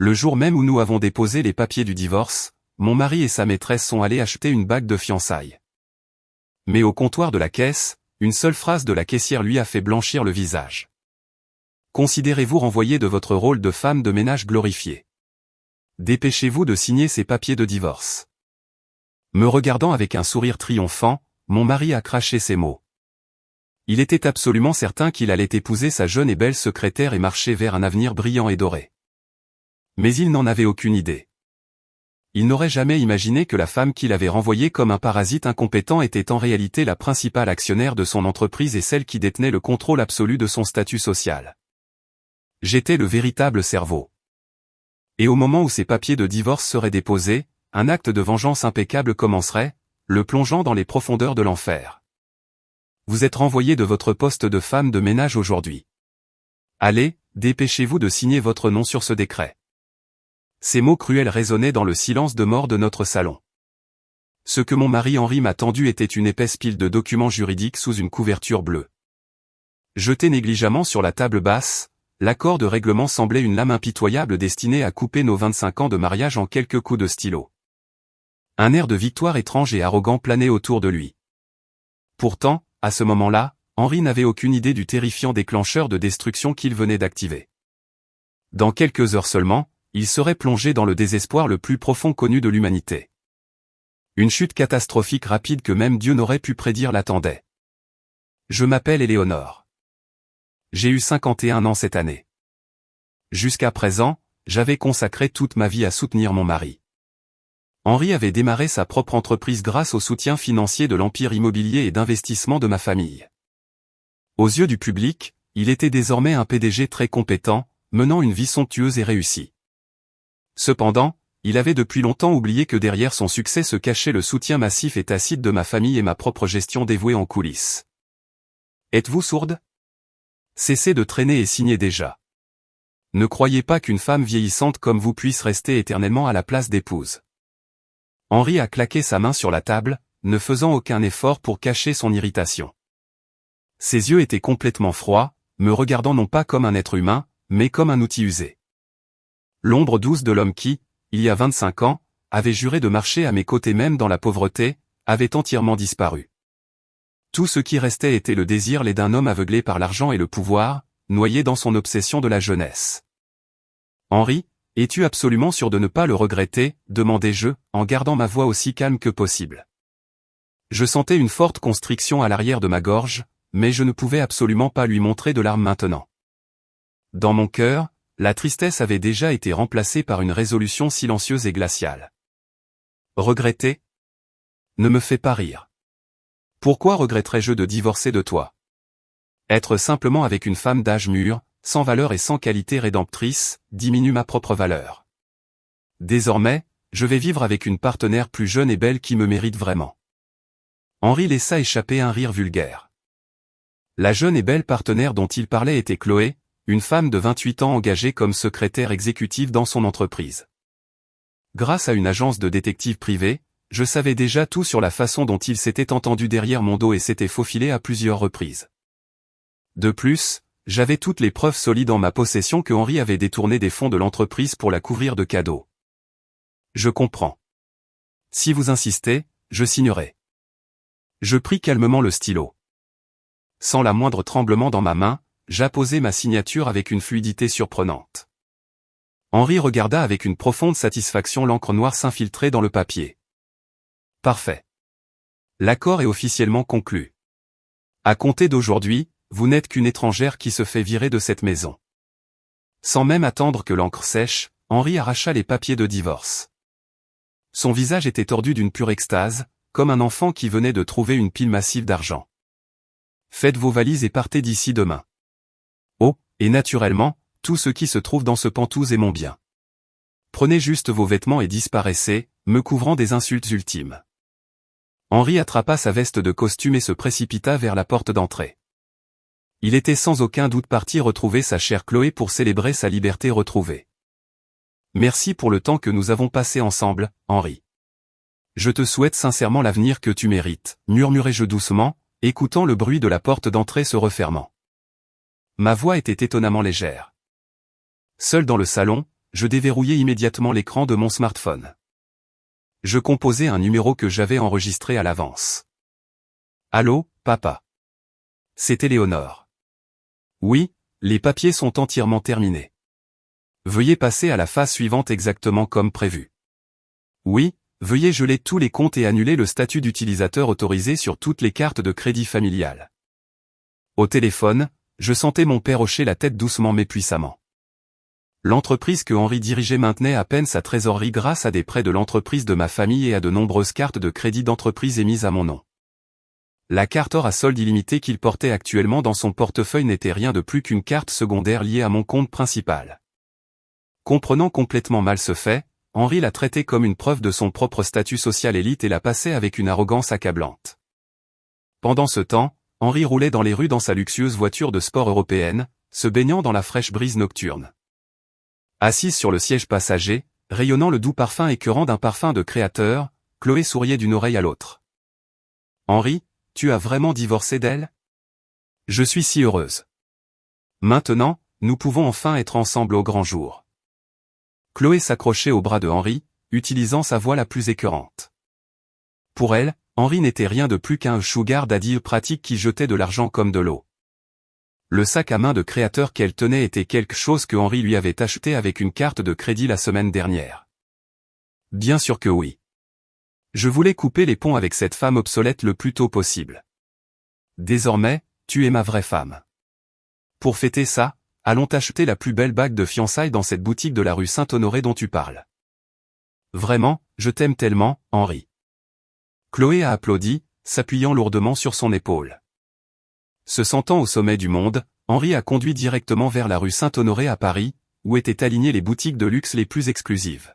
Le jour même où nous avons déposé les papiers du divorce, mon mari et sa maîtresse sont allés acheter une bague de fiançailles. Mais au comptoir de la caisse, une seule phrase de la caissière lui a fait blanchir le visage. Considérez-vous renvoyé de votre rôle de femme de ménage glorifiée. Dépêchez-vous de signer ces papiers de divorce. Me regardant avec un sourire triomphant, mon mari a craché ces mots. Il était absolument certain qu'il allait épouser sa jeune et belle secrétaire et marcher vers un avenir brillant et doré. Mais il n'en avait aucune idée. Il n'aurait jamais imaginé que la femme qu'il avait renvoyée comme un parasite incompétent était en réalité la principale actionnaire de son entreprise et celle qui détenait le contrôle absolu de son statut social. J'étais le véritable cerveau. Et au moment où ces papiers de divorce seraient déposés, un acte de vengeance impeccable commencerait, le plongeant dans les profondeurs de l'enfer. Vous êtes renvoyé de votre poste de femme de ménage aujourd'hui. Allez, dépêchez-vous de signer votre nom sur ce décret. Ces mots cruels résonnaient dans le silence de mort de notre salon. Ce que mon mari Henri m'a tendu était une épaisse pile de documents juridiques sous une couverture bleue. Jeté négligemment sur la table basse, l'accord de règlement semblait une lame impitoyable destinée à couper nos 25 ans de mariage en quelques coups de stylo. Un air de victoire étrange et arrogant planait autour de lui. Pourtant, à ce moment-là, Henri n'avait aucune idée du terrifiant déclencheur de destruction qu'il venait d'activer. Dans quelques heures seulement, il serait plongé dans le désespoir le plus profond connu de l'humanité. Une chute catastrophique rapide que même Dieu n'aurait pu prédire l'attendait. Je m'appelle Éléonore. J'ai eu 51 ans cette année. Jusqu'à présent, j'avais consacré toute ma vie à soutenir mon mari. Henri avait démarré sa propre entreprise grâce au soutien financier de l'empire immobilier et d'investissement de ma famille. Aux yeux du public, il était désormais un PDG très compétent, menant une vie somptueuse et réussie. Cependant, il avait depuis longtemps oublié que derrière son succès se cachait le soutien massif et tacite de ma famille et ma propre gestion dévouée en coulisses. Êtes-vous sourde ? Cessez de traîner et signez déjà. Ne croyez pas qu'une femme vieillissante comme vous puisse rester éternellement à la place d'épouse. Henri a claqué sa main sur la table, ne faisant aucun effort pour cacher son irritation. Ses yeux étaient complètement froids, me regardant non pas comme un être humain, mais comme un outil usé. L'ombre douce de l'homme qui, il y a 25 ans, avait juré de marcher à mes côtés même dans la pauvreté, avait entièrement disparu. Tout ce qui restait était le désir laid d'un homme aveuglé par l'argent et le pouvoir, noyé dans son obsession de la jeunesse. Henri, es-tu absolument sûr de ne pas le regretter ? Demandai-je, en gardant ma voix aussi calme que possible. Je sentais une forte constriction à l'arrière de ma gorge, mais je ne pouvais absolument pas lui montrer de larmes maintenant. Dans mon cœur, la tristesse avait déjà été remplacée par une résolution silencieuse et glaciale. Regretter ? Ne me fais pas rire. Pourquoi regretterais-je de divorcer de toi ? Être simplement avec une femme d'âge mûr, sans valeur et sans qualité rédemptrice, diminue ma propre valeur. Désormais, je vais vivre avec une partenaire plus jeune et belle qui me mérite vraiment. Henri laissa échapper un rire vulgaire. La jeune et belle partenaire dont il parlait était Chloé, une femme de 28 ans engagée comme secrétaire exécutive dans son entreprise. Grâce à une agence de détectives privés, je savais déjà tout sur la façon dont il s'était entendu derrière mon dos et s'était faufilé à plusieurs reprises. De plus, j'avais toutes les preuves solides en ma possession que Henri avait détourné des fonds de l'entreprise pour la couvrir de cadeaux. Je comprends. Si vous insistez, je signerai. Je pris calmement le stylo. Sans la moindre tremblement dans ma main, j'apposai ma signature avec une fluidité surprenante. Henri regarda avec une profonde satisfaction l'encre noire s'infiltrer dans le papier. Parfait. L'accord est officiellement conclu. À compter d'aujourd'hui, vous n'êtes qu'une étrangère qui se fait virer de cette maison. Sans même attendre que l'encre sèche, Henri arracha les papiers de divorce. Son visage était tordu d'une pure extase, comme un enfant qui venait de trouver une pile massive d'argent. Faites vos valises et partez d'ici demain. Oh, et naturellement, tout ce qui se trouve dans ce pantouse est mon bien. Prenez juste vos vêtements et disparaissez, me couvrant des insultes ultimes. Henri attrapa sa veste de costume et se précipita vers la porte d'entrée. Il était sans aucun doute parti retrouver sa chère Chloé pour célébrer sa liberté retrouvée. Merci pour le temps que nous avons passé ensemble, Henri. Je te souhaite sincèrement l'avenir que tu mérites, murmurai-je doucement, écoutant le bruit de la porte d'entrée se refermant. Ma voix était étonnamment légère. Seul dans le salon, je déverrouillai immédiatement l'écran de mon smartphone. Je composai un numéro que j'avais enregistré à l'avance. Allô, papa. C'était Léonore. Oui, les papiers sont entièrement terminés. Veuillez passer à la phase suivante exactement comme prévu. Oui, veuillez geler tous les comptes et annuler le statut d'utilisateur autorisé sur toutes les cartes de crédit familiales. Au téléphone, je sentais mon père hocher la tête doucement mais puissamment. L'entreprise que Henri dirigeait maintenait à peine sa trésorerie grâce à des prêts de l'entreprise de ma famille et à de nombreuses cartes de crédit d'entreprise émises à mon nom. La carte or à solde illimité qu'il portait actuellement dans son portefeuille n'était rien de plus qu'une carte secondaire liée à mon compte principal. Comprenant complètement mal ce fait, Henri l'a traité comme une preuve de son propre statut social élite et la passait avec une arrogance accablante. Pendant ce temps, Henri roulait dans les rues dans sa luxueuse voiture de sport européenne, se baignant dans la fraîche brise nocturne. Assise sur le siège passager, rayonnant le doux parfum écœurant d'un parfum de créateur, Chloé souriait d'une oreille à l'autre. « Henri, tu as vraiment divorcé d'elle ? Je suis si heureuse. Maintenant, nous pouvons enfin être ensemble au grand jour. » Chloé s'accrochait au bras de Henri, utilisant sa voix la plus écœurante. Pour elle, Henri n'était rien de plus qu'un sugar daddy pratique qui jetait de l'argent comme de l'eau. Le sac à main de créateur qu'elle tenait était quelque chose que Henri lui avait acheté avec une carte de crédit la semaine dernière. Bien sûr que oui. Je voulais couper les ponts avec cette femme obsolète le plus tôt possible. Désormais, tu es ma vraie femme. Pour fêter ça, allons t'acheter la plus belle bague de fiançailles dans cette boutique de la rue Saint-Honoré dont tu parles. Vraiment, je t'aime tellement, Henri. Chloé a applaudi, s'appuyant lourdement sur son épaule. Se sentant au sommet du monde, Henri a conduit directement vers la rue Saint-Honoré à Paris, où étaient alignées les boutiques de luxe les plus exclusives.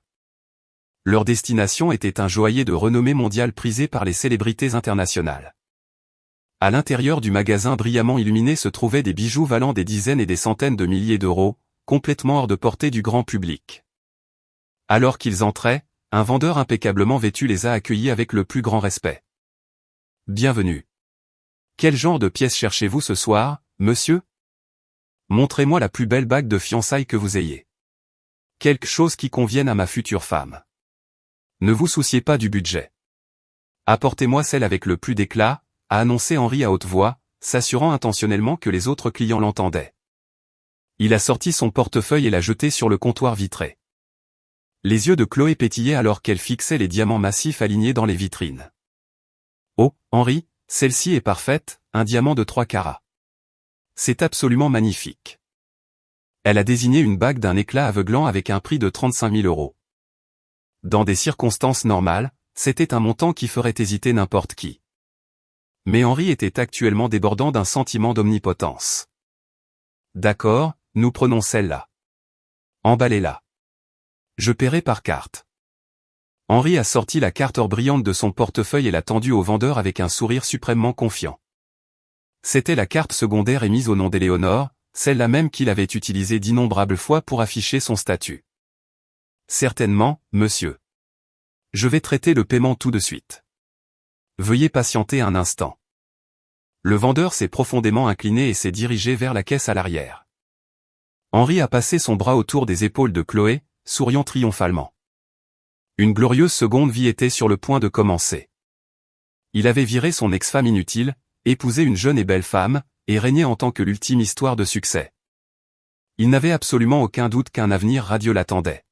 Leur destination était un joaillier de renommée mondiale prisé par les célébrités internationales. À l'intérieur du magasin brillamment illuminé se trouvaient des bijoux valant des dizaines et des centaines de milliers d'euros, complètement hors de portée du grand public. Alors qu'ils entraient, un vendeur impeccablement vêtu les a accueillis avec le plus grand respect. « Bienvenue. Quel genre de pièce cherchez-vous ce soir, monsieur ? Montrez-moi la plus belle bague de fiançailles que vous ayez. Quelque chose qui convienne à ma future femme. Ne vous souciez pas du budget. Apportez-moi celle avec le plus d'éclat, » a annoncé Henri à haute voix, s'assurant intentionnellement que les autres clients l'entendaient. Il a sorti son portefeuille et l'a jeté sur le comptoir vitré. Les yeux de Chloé pétillaient alors qu'elle fixait les diamants massifs alignés dans les vitrines. « Oh, Henri, celle-ci est parfaite, un diamant de 3 carats. C'est absolument magnifique. » Elle a désigné une bague d'un éclat aveuglant avec un prix de 35 000 euros. Dans des circonstances normales, c'était un montant qui ferait hésiter n'importe qui. Mais Henri était actuellement débordant d'un sentiment d'omnipotence. « D'accord, nous prenons celle-là. Emballez-la. Je paierai par carte. » Henri a sorti la carte or brillante de son portefeuille et l'a tendue au vendeur avec un sourire suprêmement confiant. C'était la carte secondaire émise au nom d'Éléonore, celle-là même qu'il avait utilisée d'innombrables fois pour afficher son statut. « Certainement, monsieur. Je vais traiter le paiement tout de suite. Veuillez patienter un instant. » Le vendeur s'est profondément incliné et s'est dirigé vers la caisse à l'arrière. Henri a passé son bras autour des épaules de Chloé, souriant triomphalement. Une glorieuse seconde vie était sur le point de commencer. Il avait viré son ex-femme inutile, épousé une jeune et belle femme, et régné en tant que l'ultime histoire de succès. Il n'avait absolument aucun doute qu'un avenir radieux l'attendait.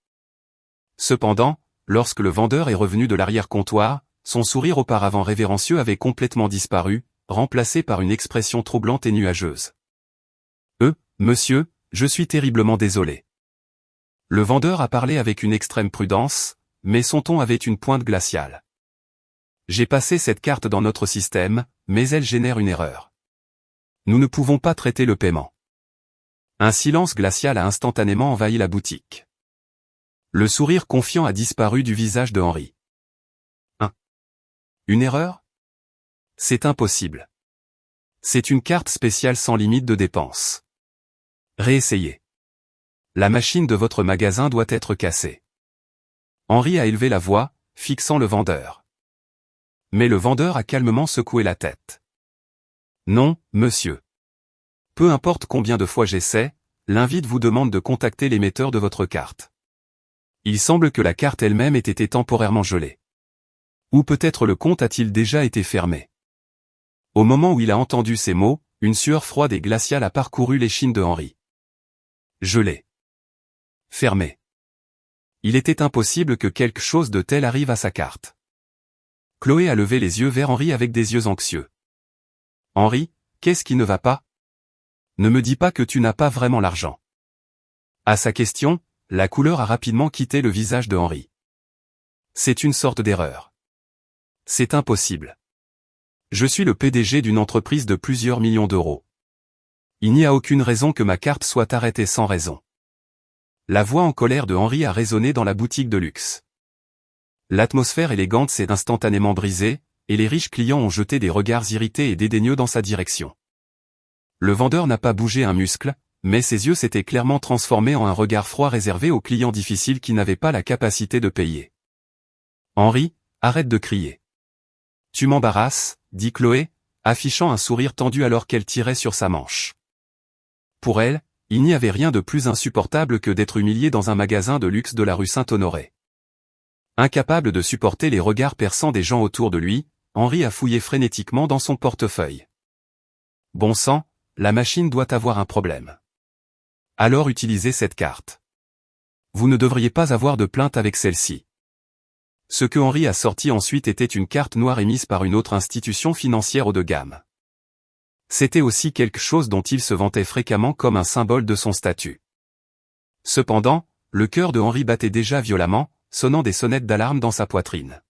Cependant, lorsque le vendeur est revenu de l'arrière-comptoir, son sourire auparavant révérencieux avait complètement disparu, remplacé par une expression troublante et nuageuse. « Monsieur, je suis terriblement désolé. » Le vendeur a parlé avec une extrême prudence, mais son ton avait une pointe glaciale. « J'ai passé cette carte dans notre système, mais elle génère une erreur. Nous ne pouvons pas traiter le paiement. » Un silence glacial a instantanément envahi la boutique. Le sourire confiant a disparu du visage de Henri. Une erreur ? C'est impossible. C'est une carte spéciale sans limite de dépenses. Réessayez. La machine de votre magasin doit être cassée. Henri a élevé la voix, fixant le vendeur. Mais le vendeur a calmement secoué la tête. Non, monsieur. Peu importe combien de fois j'essaie, l'invite vous demande de contacter l'émetteur de votre carte. Il semble que la carte elle-même ait été temporairement gelée. Ou peut-être le compte a-t-il déjà été fermé. Au moment où il a entendu ces mots, une sueur froide et glaciale a parcouru l'échine de Henri. Gelé. Fermé. Il était impossible que quelque chose de tel arrive à sa carte. Chloé a levé les yeux vers Henri avec des yeux anxieux. Henri, qu'est-ce qui ne va pas? Ne me dis pas que tu n'as pas vraiment l'argent. À sa question, la couleur a rapidement quitté le visage de Henri. C'est une sorte d'erreur. C'est impossible. Je suis le PDG d'une entreprise de plusieurs millions d'euros. Il n'y a aucune raison que ma carte soit arrêtée sans raison. La voix en colère de Henri a résonné dans la boutique de luxe. L'atmosphère élégante s'est instantanément brisée, et les riches clients ont jeté des regards irrités et dédaigneux dans sa direction. Le vendeur n'a pas bougé un muscle, mais ses yeux s'étaient clairement transformés en un regard froid réservé aux clients difficiles qui n'avaient pas la capacité de payer. Henri, arrête de crier. Tu m'embarrasses, dit Chloé, affichant un sourire tendu alors qu'elle tirait sur sa manche. Pour elle, il n'y avait rien de plus insupportable que d'être humilié dans un magasin de luxe de la rue Saint-Honoré. Incapable de supporter les regards perçants des gens autour de lui, Henri a fouillé frénétiquement dans son portefeuille. Bon sang, la machine doit avoir un problème. Alors utilisez cette carte. Vous ne devriez pas avoir de plainte avec celle-ci. Ce que Henri a sorti ensuite était une carte noire émise par une autre institution financière haut de gamme. C'était aussi quelque chose dont il se vantait fréquemment comme un symbole de son statut. Cependant, le cœur de Henri battait déjà violemment, sonnant des sonnettes d'alarme dans sa poitrine.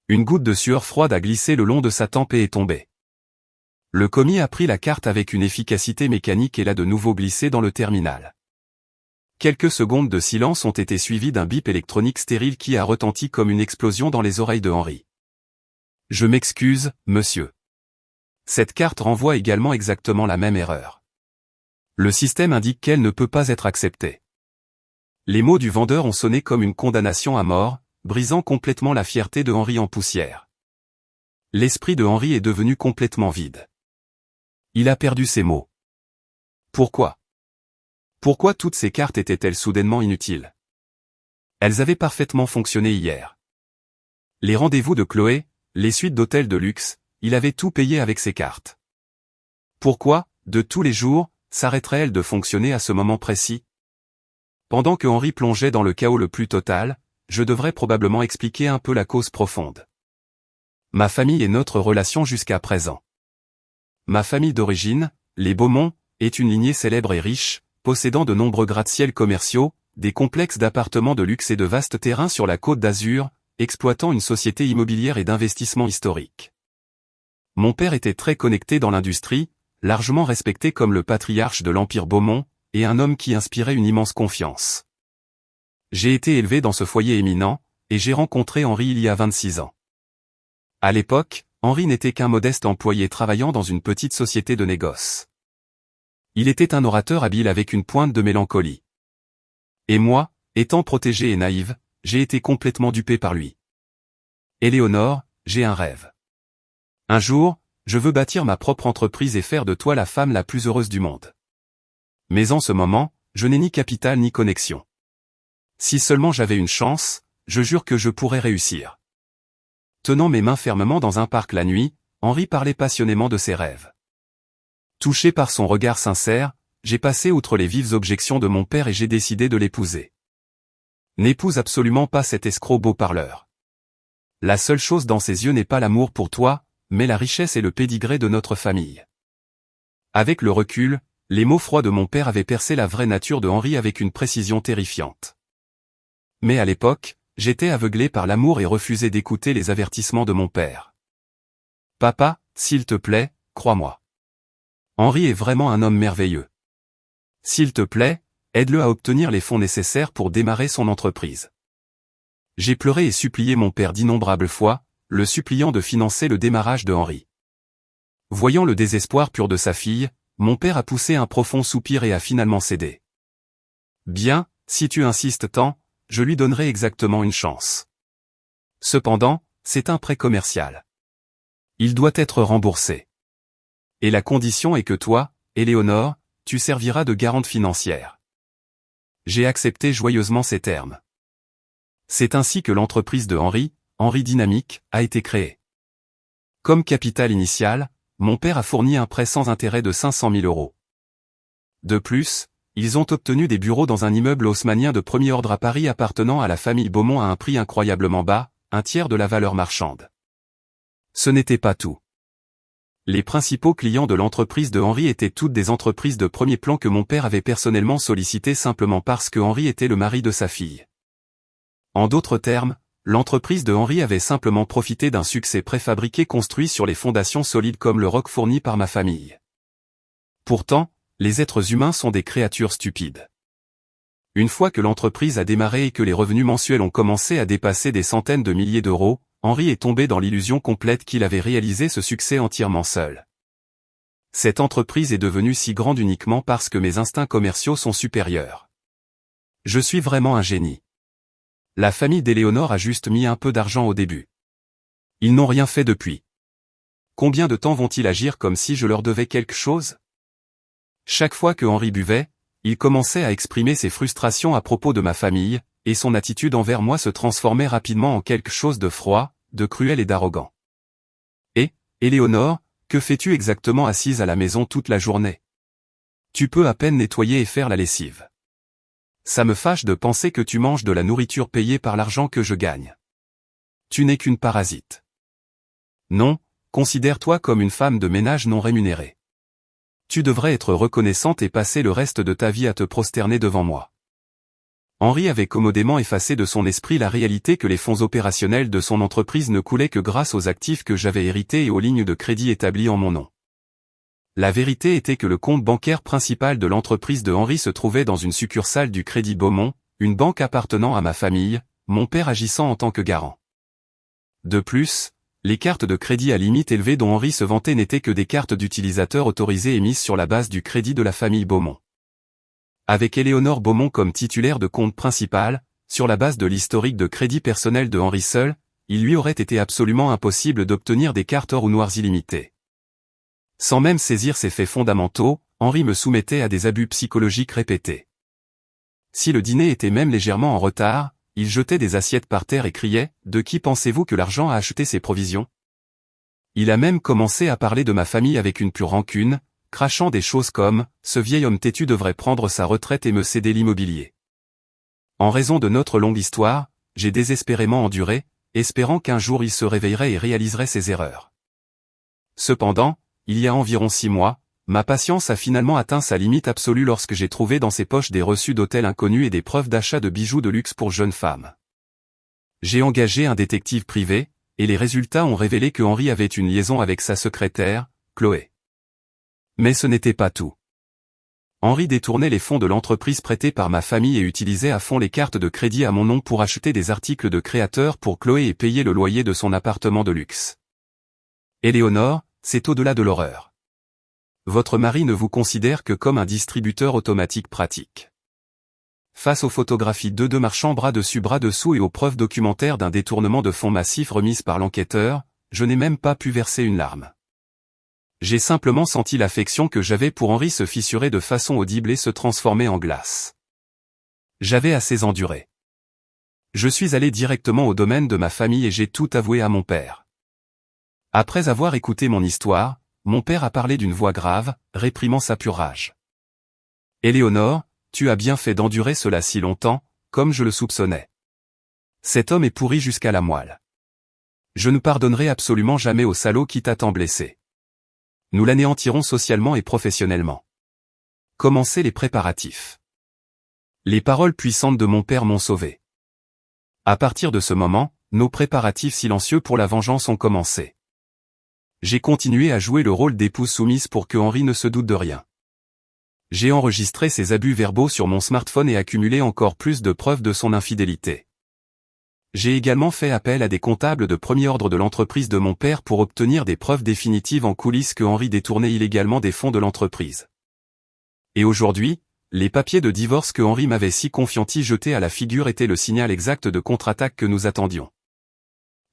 Une goutte de sueur froide a glissé le long de sa tempe et est tombée. Le commis a pris la carte avec une efficacité mécanique et l'a de nouveau glissée dans le terminal. Quelques secondes de silence ont été suivies d'un bip électronique stérile qui a retenti comme une explosion dans les oreilles de Henri. « Je m'excuse, monsieur. » Cette carte renvoie également exactement la même erreur. Le système indique qu'elle ne peut pas être acceptée. Les mots du vendeur ont sonné comme une condamnation à mort, brisant complètement la fierté de Henri en poussière. L'esprit de Henri est devenu complètement vide. Il a perdu ses mots. Pourquoi? Pourquoi toutes ces cartes étaient-elles soudainement inutiles? Elles avaient parfaitement fonctionné hier. Les rendez-vous de Chloé, les suites d'hôtels de luxe, il avait tout payé avec ces cartes. Pourquoi, de tous les jours, s'arrêterait-elle de fonctionner à ce moment précis? Pendant que Henri plongeait dans le chaos le plus total, je devrais probablement expliquer un peu la cause profonde. Ma famille et notre relation jusqu'à présent. Ma famille d'origine, les Beaumont, est une lignée célèbre et riche, possédant de nombreux gratte-ciel commerciaux, des complexes d'appartements de luxe et de vastes terrains sur la Côte d'Azur, exploitant une société immobilière et d'investissement historique. Mon père était très connecté dans l'industrie, largement respecté comme le patriarche de l'Empire Beaumont, et un homme qui inspirait une immense confiance. J'ai été élevé dans ce foyer éminent, et j'ai rencontré Henri il y a 26 ans. À l'époque, Henri n'était qu'un modeste employé travaillant dans une petite société de négoce. Il était un orateur habile avec une pointe de mélancolie. Et moi, étant protégée et naïve, j'ai été complètement dupé par lui. Éléonore, j'ai un rêve. Un jour, je veux bâtir ma propre entreprise et faire de toi la femme la plus heureuse du monde. Mais en ce moment, je n'ai ni capital ni connexion. Si seulement j'avais une chance, je jure que je pourrais réussir. Tenant mes mains fermement dans un parc la nuit, Henri parlait passionnément de ses rêves. Touché par son regard sincère, j'ai passé outre les vives objections de mon père et j'ai décidé de l'épouser. N'épouse absolument pas cet escroc beau parleur. La seule chose dans ses yeux n'est pas l'amour pour toi, mais la richesse et le pédigré de notre famille. Avec le recul, les mots froids de mon père avaient percé la vraie nature de Henri avec une précision terrifiante. Mais à l'époque, j'étais aveuglé par l'amour et refusais d'écouter les avertissements de mon père. Papa, s'il te plaît, crois-moi. Henri est vraiment un homme merveilleux. S'il te plaît, aide-le à obtenir les fonds nécessaires pour démarrer son entreprise. J'ai pleuré et supplié mon père d'innombrables fois, le suppliant de financer le démarrage de Henri. Voyant le désespoir pur de sa fille, mon père a poussé un profond soupir et a finalement cédé. Bien, si tu insistes tant, je lui donnerai exactement une chance. Cependant, c'est un prêt commercial. Il doit être remboursé. Et la condition est que toi, Éléonore, tu serviras de garante financière. J'ai accepté joyeusement ces termes. C'est ainsi que l'entreprise de Henri Dynamique, a été créée. Comme capital initial, mon père a fourni un prêt sans intérêt de 500 000 euros. De plus, ils ont obtenu des bureaux dans un immeuble haussmannien de premier ordre à Paris appartenant à la famille Beaumont à un prix incroyablement bas, un tiers de la valeur marchande. Ce n'était pas tout. Les principaux clients de l'entreprise de Henri étaient toutes des entreprises de premier plan que mon père avait personnellement sollicitées simplement parce que Henri était le mari de sa fille. En d'autres termes, l'entreprise de Henri avait simplement profité d'un succès préfabriqué construit sur les fondations solides comme le roc fourni par ma famille. Pourtant, les êtres humains sont des créatures stupides. Une fois que l'entreprise a démarré et que les revenus mensuels ont commencé à dépasser des centaines de milliers d'euros, Henri est tombé dans l'illusion complète qu'il avait réalisé ce succès entièrement seul. Cette entreprise est devenue si grande uniquement parce que mes instincts commerciaux sont supérieurs. Je suis vraiment un génie. La famille d'Éléonore a juste mis un peu d'argent au début. Ils n'ont rien fait depuis. Combien de temps vont-ils agir comme si je leur devais quelque chose? Chaque fois que Henri buvait, il commençait à exprimer ses frustrations à propos de ma famille, et son attitude envers moi se transformait rapidement en quelque chose de froid, de cruel et d'arrogant. Et, Éléonore, que fais-tu exactement assise à la maison toute la journée? Tu peux à peine nettoyer et faire la lessive. Ça me fâche de penser que tu manges de la nourriture payée par l'argent que je gagne. Tu n'es qu'une parasite. Non, considère-toi comme une femme de ménage non rémunérée. Tu devrais être reconnaissante et passer le reste de ta vie à te prosterner devant moi. Henri avait commodément effacé de son esprit la réalité que les fonds opérationnels de son entreprise ne coulaient que grâce aux actifs que j'avais hérités et aux lignes de crédit établies en mon nom. La vérité était que le compte bancaire principal de l'entreprise de Henri se trouvait dans une succursale du Crédit Beaumont, une banque appartenant à ma famille, mon père agissant en tant que garant. De plus, les cartes de crédit à limite élevée dont Henri se vantait n'étaient que des cartes d'utilisateurs autorisées émises sur la base du crédit de la famille Beaumont. Avec Éléonore Beaumont comme titulaire de compte principal, sur la base de l'historique de crédit personnel de Henri seul, il lui aurait été absolument impossible d'obtenir des cartes or ou noires illimitées. Sans même saisir ces faits fondamentaux, Henri me soumettait à des abus psychologiques répétés. Si le dîner était même légèrement en retard, il jetait des assiettes par terre et criait « De qui pensez-vous que l'argent a acheté ces provisions ?» Il a même commencé à parler de ma famille avec une pure rancune, crachant des choses comme « Ce vieil homme têtu devrait prendre sa retraite et me céder l'immobilier. » En raison de notre longue histoire, j'ai désespérément enduré, espérant qu'un jour il se réveillerait et réaliserait ses erreurs. Cependant, il y a environ 6 mois, ma patience a finalement atteint sa limite absolue lorsque j'ai trouvé dans ses poches des reçus d'hôtels inconnus et des preuves d'achat de bijoux de luxe pour jeunes femmes. J'ai engagé un détective privé, et les résultats ont révélé que Henri avait une liaison avec sa secrétaire, Chloé. Mais ce n'était pas tout. Henri détournait les fonds de l'entreprise prêtés par ma famille et utilisait à fond les cartes de crédit à mon nom pour acheter des articles de créateurs pour Chloé et payer le loyer de son appartement de luxe. Éléonore, c'est au-delà de l'horreur. Votre mari ne vous considère que comme un distributeur automatique pratique. Face aux photographies de deux marchands bras dessus bras dessous et aux preuves documentaires d'un détournement de fonds massif remises par l'enquêteur, je n'ai même pas pu verser une larme. J'ai simplement senti l'affection que j'avais pour Henri se fissurer de façon audible et se transformer en glace. J'avais assez enduré. Je suis allé directement au domaine de ma famille et j'ai tout avoué à mon père. Après avoir écouté mon histoire, mon père a parlé d'une voix grave, réprimant sa pure rage. « Éléonore, tu as bien fait d'endurer cela si longtemps, comme je le soupçonnais. Cet homme est pourri jusqu'à la moelle. Je ne pardonnerai absolument jamais au salaud qui t'a tant blessé. Nous l'anéantirons socialement et professionnellement. Commencez les préparatifs. » Les paroles puissantes de mon père m'ont sauvé. À partir de ce moment, nos préparatifs silencieux pour la vengeance ont commencé. J'ai continué à jouer le rôle d'épouse soumise pour que Henri ne se doute de rien. J'ai enregistré ses abus verbaux sur mon smartphone et accumulé encore plus de preuves de son infidélité. J'ai également fait appel à des comptables de premier ordre de l'entreprise de mon père pour obtenir des preuves définitives en coulisses que Henri détournait illégalement des fonds de l'entreprise. Et aujourd'hui, les papiers de divorce que Henri m'avait si confiantis jetés à la figure étaient le signal exact de contre-attaque que nous attendions.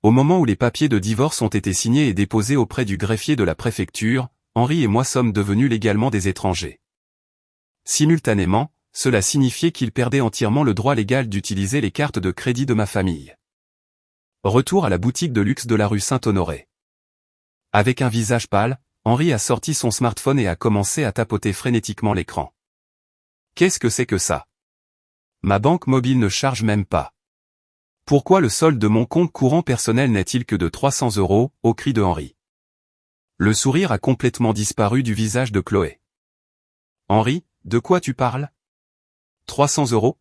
Au moment où les papiers de divorce ont été signés et déposés auprès du greffier de la préfecture, Henri et moi sommes devenus légalement des étrangers. Simultanément, cela signifiait qu'il perdait entièrement le droit légal d'utiliser les cartes de crédit de ma famille. Retour à la boutique de luxe de la rue Saint-Honoré. Avec un visage pâle, Henri a sorti son smartphone et a commencé à tapoter frénétiquement l'écran. Qu'est-ce que c'est que ça? Ma banque mobile ne charge même pas. Pourquoi le solde de mon compte courant personnel n'est-il que de 300 €, au cri de Henri. Le sourire a complètement disparu du visage de Chloé. Henri, de quoi tu parles? 300 €?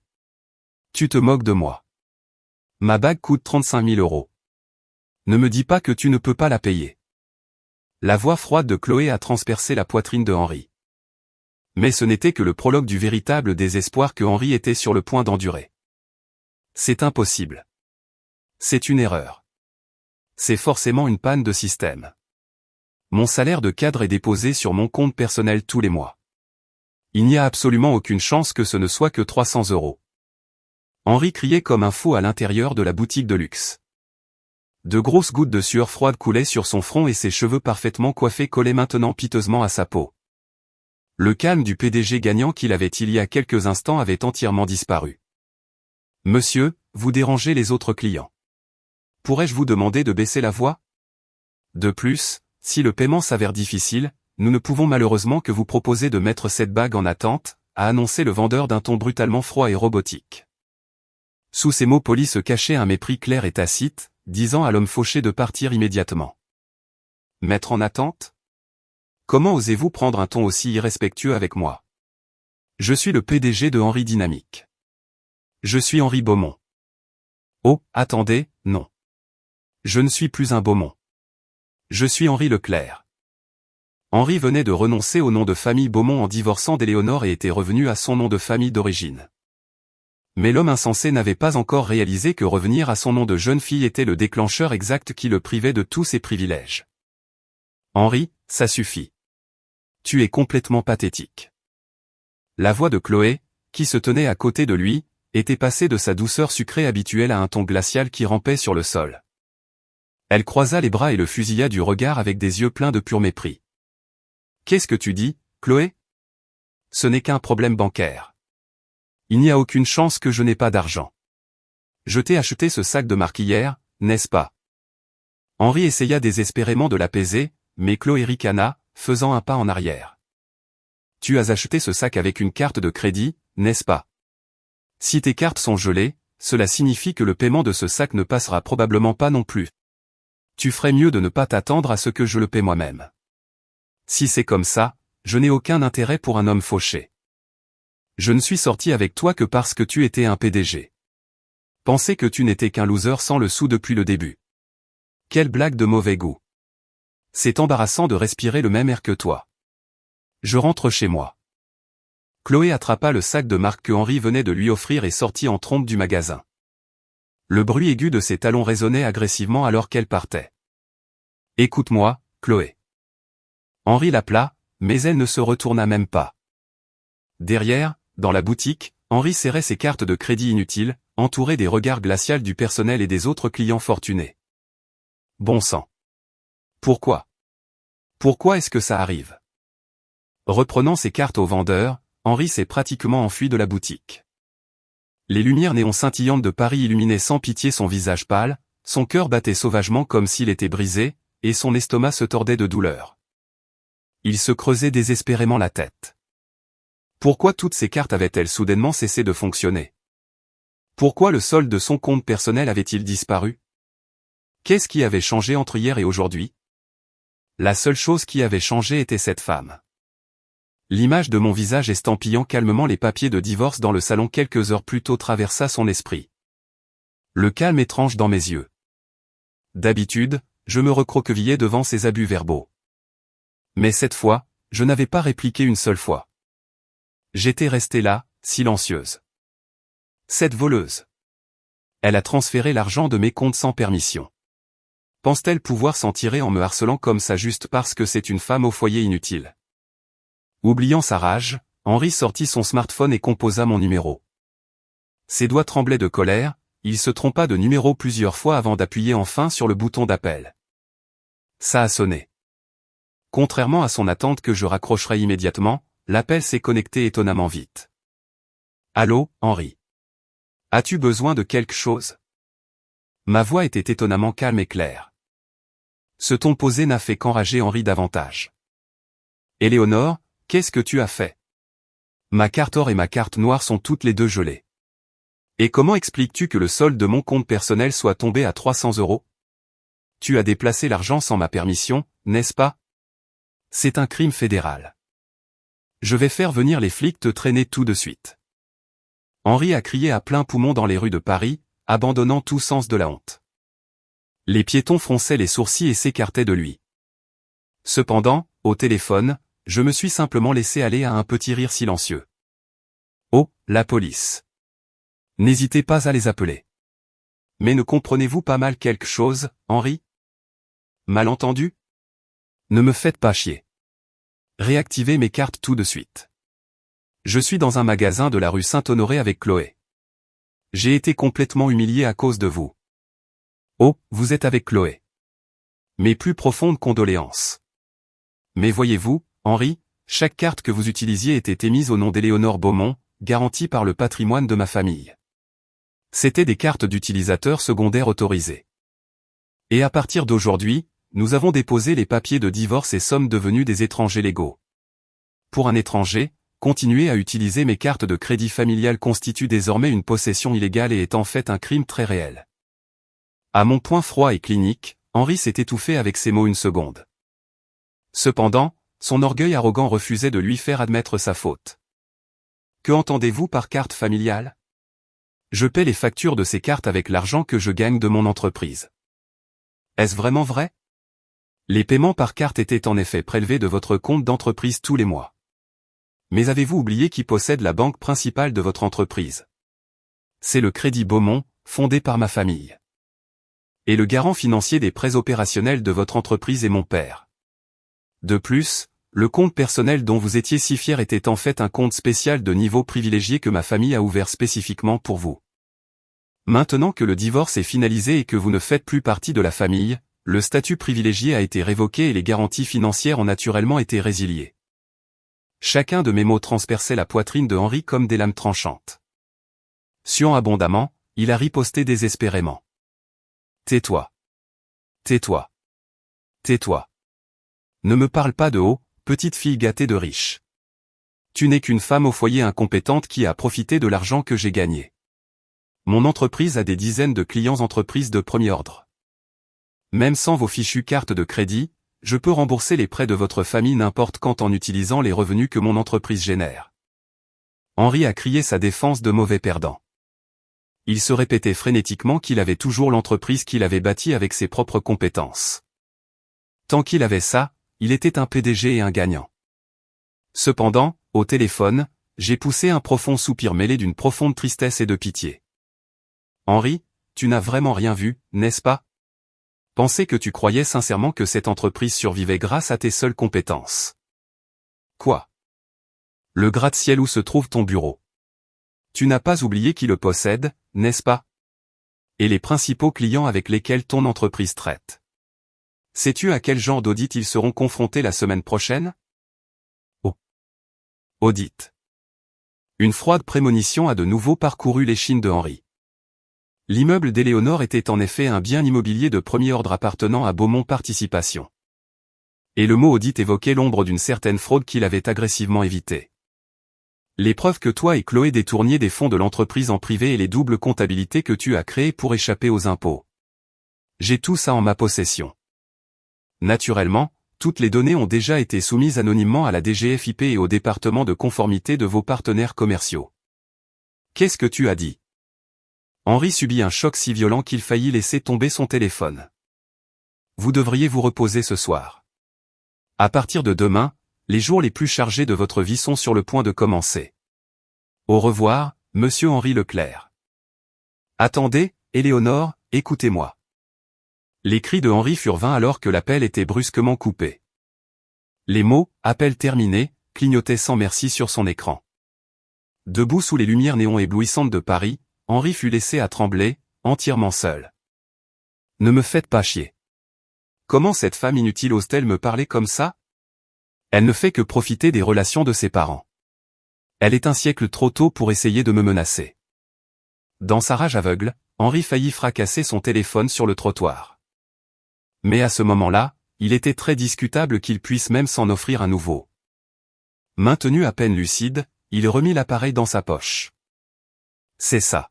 Tu te moques de moi. Ma bague coûte 35 000 €. Ne me dis pas que tu ne peux pas la payer. La voix froide de Chloé a transpercé la poitrine de Henri. Mais ce n'était que le prologue du véritable désespoir que Henri était sur le point d'endurer. C'est impossible. C'est une erreur. C'est forcément une panne de système. Mon salaire de cadre est déposé sur mon compte personnel tous les mois. Il n'y a absolument aucune chance que ce ne soit que 300 €. Henri criait comme un fou à l'intérieur de la boutique de luxe. De grosses gouttes de sueur froide coulaient sur son front et ses cheveux parfaitement coiffés collaient maintenant piteusement à sa peau. Le calme du PDG gagnant qu'il avait il y a quelques instants avait entièrement disparu. « Monsieur, vous dérangez les autres clients. Pourrais-je vous demander de baisser la voix? De plus, si le paiement s'avère difficile, nous ne pouvons malheureusement que vous proposer de mettre cette bague en attente, a annoncé le vendeur d'un ton brutalement froid et robotique. Sous ces mots polis se cachait un mépris clair et tacite, disant à l'homme fauché de partir immédiatement. Mettre en attente? Comment osez-vous prendre un ton aussi irrespectueux avec moi? Je suis le PDG de Henri Dynamique. Je suis Henri Beaumont. Oh, attendez, non. Je ne suis plus un Beaumont. Je suis Henri Leclerc. Henri venait de renoncer au nom de famille Beaumont en divorçant d'Éléonore et était revenu à son nom de famille d'origine. Mais l'homme insensé n'avait pas encore réalisé que revenir à son nom de jeune fille était le déclencheur exact qui le privait de tous ses privilèges. Henri, ça suffit. Tu es complètement pathétique. La voix de Chloé, qui se tenait à côté de lui, était passée de sa douceur sucrée habituelle à un ton glacial qui rampait sur le sol. Elle croisa les bras et le fusilla du regard avec des yeux pleins de pur mépris. Qu'est-ce que tu dis, Chloé? Ce n'est qu'un problème bancaire. Il n'y a aucune chance que je n'ai pas d'argent. Je t'ai acheté ce sac de marque hier, n'est-ce pas? Henri essaya désespérément de l'apaiser, mais Chloé ricana, faisant un pas en arrière. Tu as acheté ce sac avec une carte de crédit, n'est-ce pas? Si tes cartes sont gelées, cela signifie que le paiement de ce sac ne passera probablement pas non plus. Tu ferais mieux de ne pas t'attendre à ce que je le paie moi-même. Si c'est comme ça, je n'ai aucun intérêt pour un homme fauché. Je ne suis sorti avec toi que parce que tu étais un PDG. Pensais que tu n'étais qu'un loser sans le sou depuis le début. Quelle blague de mauvais goût. C'est embarrassant de respirer le même air que toi. Je rentre chez moi. Chloé attrapa le sac de marque que Henri venait de lui offrir et sortit en trombe du magasin. Le bruit aigu de ses talons résonnait agressivement alors qu'elle partait. Écoute-moi, Chloé. Henri l'appela, mais elle ne se retourna même pas. Derrière, dans la boutique, Henri serrait ses cartes de crédit inutiles, entouré des regards glaciaux du personnel et des autres clients fortunés. Bon sang. Pourquoi? Pourquoi est-ce que ça arrive? Reprenant ses cartes au vendeur, Henri s'est pratiquement enfui de la boutique. Les lumières néon scintillantes de Paris illuminaient sans pitié son visage pâle, son cœur battait sauvagement comme s'il était brisé, et son estomac se tordait de douleur. Il se creusait désespérément la tête. Pourquoi toutes ces cartes avaient-elles soudainement cessé de fonctionner? Pourquoi le solde de son compte personnel avait-il disparu? Qu'est-ce qui avait changé entre hier et aujourd'hui? La seule chose qui avait changé était cette femme. L'image de mon visage estampillant calmement les papiers de divorce dans le salon quelques heures plus tôt traversa son esprit. Le calme étrange dans mes yeux. D'habitude, je me recroquevillais devant ces abus verbaux. Mais cette fois, je n'avais pas répliqué une seule fois. J'étais restée là, silencieuse. Cette voleuse. Elle a transféré l'argent de mes comptes sans permission. Pense-t-elle pouvoir s'en tirer en me harcelant comme ça juste parce que c'est une femme au foyer inutile? Oubliant sa rage, Henri sortit son smartphone et composa mon numéro. Ses doigts tremblaient de colère, il se trompa de numéro plusieurs fois avant d'appuyer enfin sur le bouton d'appel. Ça a sonné. Contrairement à son attente que je raccrocherais immédiatement, l'appel s'est connecté étonnamment vite. Allô, Henri. As-tu besoin de quelque chose? Ma voix était étonnamment calme et claire. Ce ton posé n'a fait qu'enrager Henri davantage. Éléonore, qu'est-ce que tu as fait? Ma carte or et ma carte noire sont toutes les deux gelées. Et comment expliques-tu que le solde de mon compte personnel soit tombé à 300 €? Tu as déplacé l'argent sans ma permission, n'est-ce pas? C'est un crime fédéral. Je vais faire venir les flics te traîner tout de suite. Henri a crié à plein poumon dans les rues de Paris, abandonnant tout sens de la honte. Les piétons fronçaient les sourcils et s'écartaient de lui. Cependant, au téléphone, je me suis simplement laissé aller à un petit rire silencieux. Oh, la police. N'hésitez pas à les appeler. Mais ne comprenez-vous pas mal quelque chose, Henri? Malentendu? Ne me faites pas chier. Réactivez mes cartes tout de suite. Je suis dans un magasin de la rue Saint-Honoré avec Chloé. J'ai été complètement humilié à cause de vous. Oh, vous êtes avec Chloé. Mes plus profondes condoléances. Mais voyez-vous, Henri, chaque carte que vous utilisiez était émise au nom d'Éléonore Beaumont, garantie par le patrimoine de ma famille. C'étaient des cartes d'utilisateurs secondaires autorisées. Et à partir d'aujourd'hui, nous avons déposé les papiers de divorce et sommes devenus des étrangers légaux. Pour un étranger, continuer à utiliser mes cartes de crédit familial constitue désormais une possession illégale et est en fait un crime très réel. À mon point froid et clinique, Henri s'est étouffé avec ces mots une seconde. Cependant, son orgueil arrogant refusait de lui faire admettre sa faute. Que entendez-vous par carte familiale? Je paie les factures de ces cartes avec l'argent que je gagne de mon entreprise. Est-ce vraiment vrai? Les paiements par carte étaient en effet prélevés de votre compte d'entreprise tous les mois. Mais avez-vous oublié qui possède la banque principale de votre entreprise? C'est le Crédit Beaumont, fondé par ma famille. Et le garant financier des prêts opérationnels de votre entreprise est mon père. De plus, le compte personnel dont vous étiez si fier était en fait un compte spécial de niveau privilégié que ma famille a ouvert spécifiquement pour vous. Maintenant que le divorce est finalisé et que vous ne faites plus partie de la famille, le statut privilégié a été révoqué et les garanties financières ont naturellement été résiliées. Chacun de mes mots transperçait la poitrine de Henri comme des lames tranchantes. Suant abondamment, il a riposté désespérément. Tais-toi. Tais-toi. Tais-toi. Ne me parle pas de haut, petite fille gâtée de riche. Tu n'es qu'une femme au foyer incompétente qui a profité de l'argent que j'ai gagné. Mon entreprise a des dizaines de clients entreprises de premier ordre. Même sans vos fichues cartes de crédit, je peux rembourser les prêts de votre famille n'importe quand en utilisant les revenus que mon entreprise génère. Henri a crié sa défense de mauvais perdant. Il se répétait frénétiquement qu'il avait toujours l'entreprise qu'il avait bâtie avec ses propres compétences. Tant qu'il avait ça, il était un PDG et un gagnant. Cependant, au téléphone, j'ai poussé un profond soupir mêlé d'une profonde tristesse et de pitié. Henri, tu n'as vraiment rien vu, n'est-ce pas? Pensais que tu croyais sincèrement que cette entreprise survivait grâce à tes seules compétences. Quoi? Le gratte-ciel où se trouve ton bureau. Tu n'as pas oublié qui le possède, n'est-ce pas? Et les principaux clients avec lesquels ton entreprise traite. Sais-tu à quel genre d'audit ils seront confrontés la semaine prochaine? Oh. Audit. Une froide prémonition a de nouveau parcouru l'échine de Henri. L'immeuble d'Éléonore était en effet un bien immobilier de premier ordre appartenant à Beaumont Participation. Et le mot audit évoquait l'ombre d'une certaine fraude qu'il avait agressivement évitée. Les preuves que toi et Chloé détourniez des fonds de l'entreprise en privé et les doubles comptabilités que tu as créées pour échapper aux impôts. J'ai tout ça en ma possession. Naturellement, toutes les données ont déjà été soumises anonymement à la DGFiP et au département de conformité de vos partenaires commerciaux. Qu'est-ce que tu as dit? Henri subit un choc si violent qu'il faillit laisser tomber son téléphone. Vous devriez vous reposer ce soir. À partir de demain, les jours les plus chargés de votre vie sont sur le point de commencer. Au revoir, monsieur Henri Leclerc. Attendez, Éléonore, écoutez-moi. Les cris de Henri furent vains alors que l'appel était brusquement coupé. Les mots « appel terminé » clignotaient sans merci sur son écran. Debout sous les lumières néon éblouissantes de Paris, Henri fut laissé à trembler, entièrement seul. Ne me faites pas chier. Comment cette femme inutile ose-t-elle me parler comme ça? Elle ne fait que profiter des relations de ses parents. Elle est un siècle trop tôt pour essayer de me menacer. Dans sa rage aveugle, Henri faillit fracasser son téléphone sur le trottoir. Mais à ce moment-là, il était très discutable qu'il puisse même s'en offrir un nouveau. Maintenu à peine lucide, il remit l'appareil dans sa poche. C'est ça.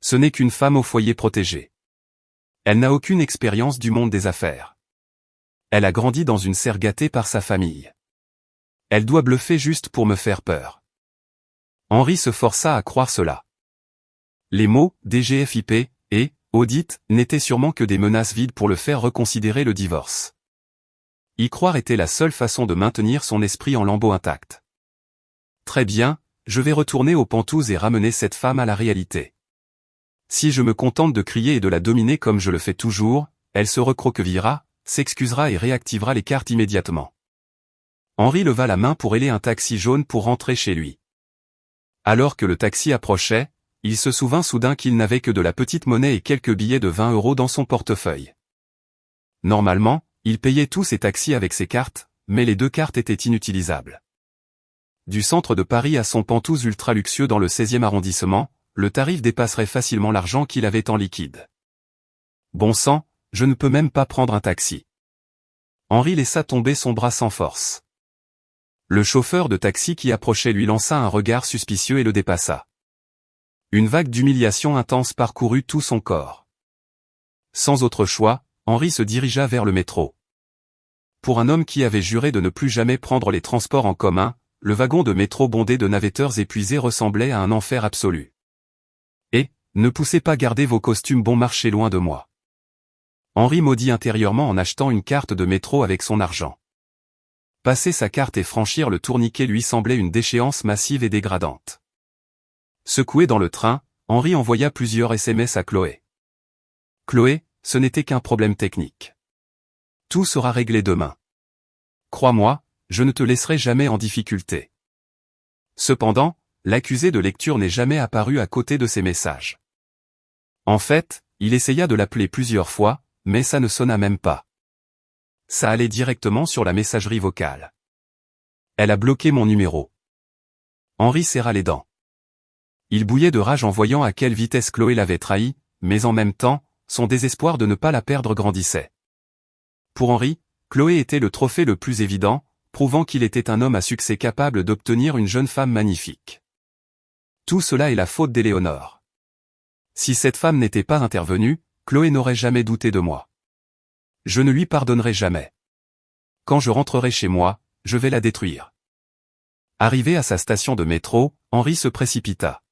Ce n'est qu'une femme au foyer protégé. Elle n'a aucune expérience du monde des affaires. Elle a grandi dans une serre gâtée par sa famille. Elle doit bluffer juste pour me faire peur. Henri se força à croire cela. Les mots « DGFiP » et « audit » n'étaient sûrement que des menaces vides pour le faire reconsidérer le divorce. Y croire était la seule façon de maintenir son esprit en lambeaux intact. Très bien, je vais retourner aux Pentouses et ramener cette femme à la réalité. Si je me contente de crier et de la dominer comme je le fais toujours, elle se recroquevillera, s'excusera et réactivera les cartes immédiatement. Henri leva la main pour héler un taxi jaune pour rentrer chez lui. Alors que le taxi approchait, il se souvint soudain qu'il n'avait que de la petite monnaie et quelques billets de 20 € dans son portefeuille. Normalement, il payait tous ses taxis avec ses cartes, mais les 2 cartes étaient inutilisables. Du centre de Paris à son Penthouse ultra luxueux dans le 16e arrondissement, le tarif dépasserait facilement l'argent qu'il avait en liquide. Bon sang, je ne peux même pas prendre un taxi. Henri laissa tomber son bras sans force. Le chauffeur de taxi qui approchait lui lança un regard suspicieux et le dépassa. Une vague d'humiliation intense parcourut tout son corps. Sans autre choix, Henri se dirigea vers le métro. Pour un homme qui avait juré de ne plus jamais prendre les transports en commun, le wagon de métro bondé de navetteurs épuisés ressemblait à un enfer absolu. Et, ne poussez pas garder vos costumes bon marché loin de moi. Henri maudit intérieurement en achetant une carte de métro avec son argent. Passer sa carte et franchir le tourniquet lui semblait une déchéance massive et dégradante. Secoué dans le train, Henri envoya plusieurs SMS à Chloé. Chloé, ce n'était qu'un problème technique. Tout sera réglé demain. Crois-moi, je ne te laisserai jamais en difficulté. Cependant, l'accusé de lecture n'est jamais apparu à côté de ses messages. En fait, il essaya de l'appeler plusieurs fois, mais ça ne sonna même pas. Ça allait directement sur la messagerie vocale. Elle a bloqué mon numéro. Henri serra les dents. Il bouillait de rage en voyant à quelle vitesse Chloé l'avait trahi, mais en même temps, son désespoir de ne pas la perdre grandissait. Pour Henri, Chloé était le trophée le plus évident, prouvant qu'il était un homme à succès capable d'obtenir une jeune femme magnifique. Tout cela est la faute d'Éléonore. Si cette femme n'était pas intervenue, Chloé n'aurait jamais douté de moi. Je ne lui pardonnerai jamais. Quand je rentrerai chez moi, je vais la détruire. Arrivé à sa station de métro, Henri se précipita.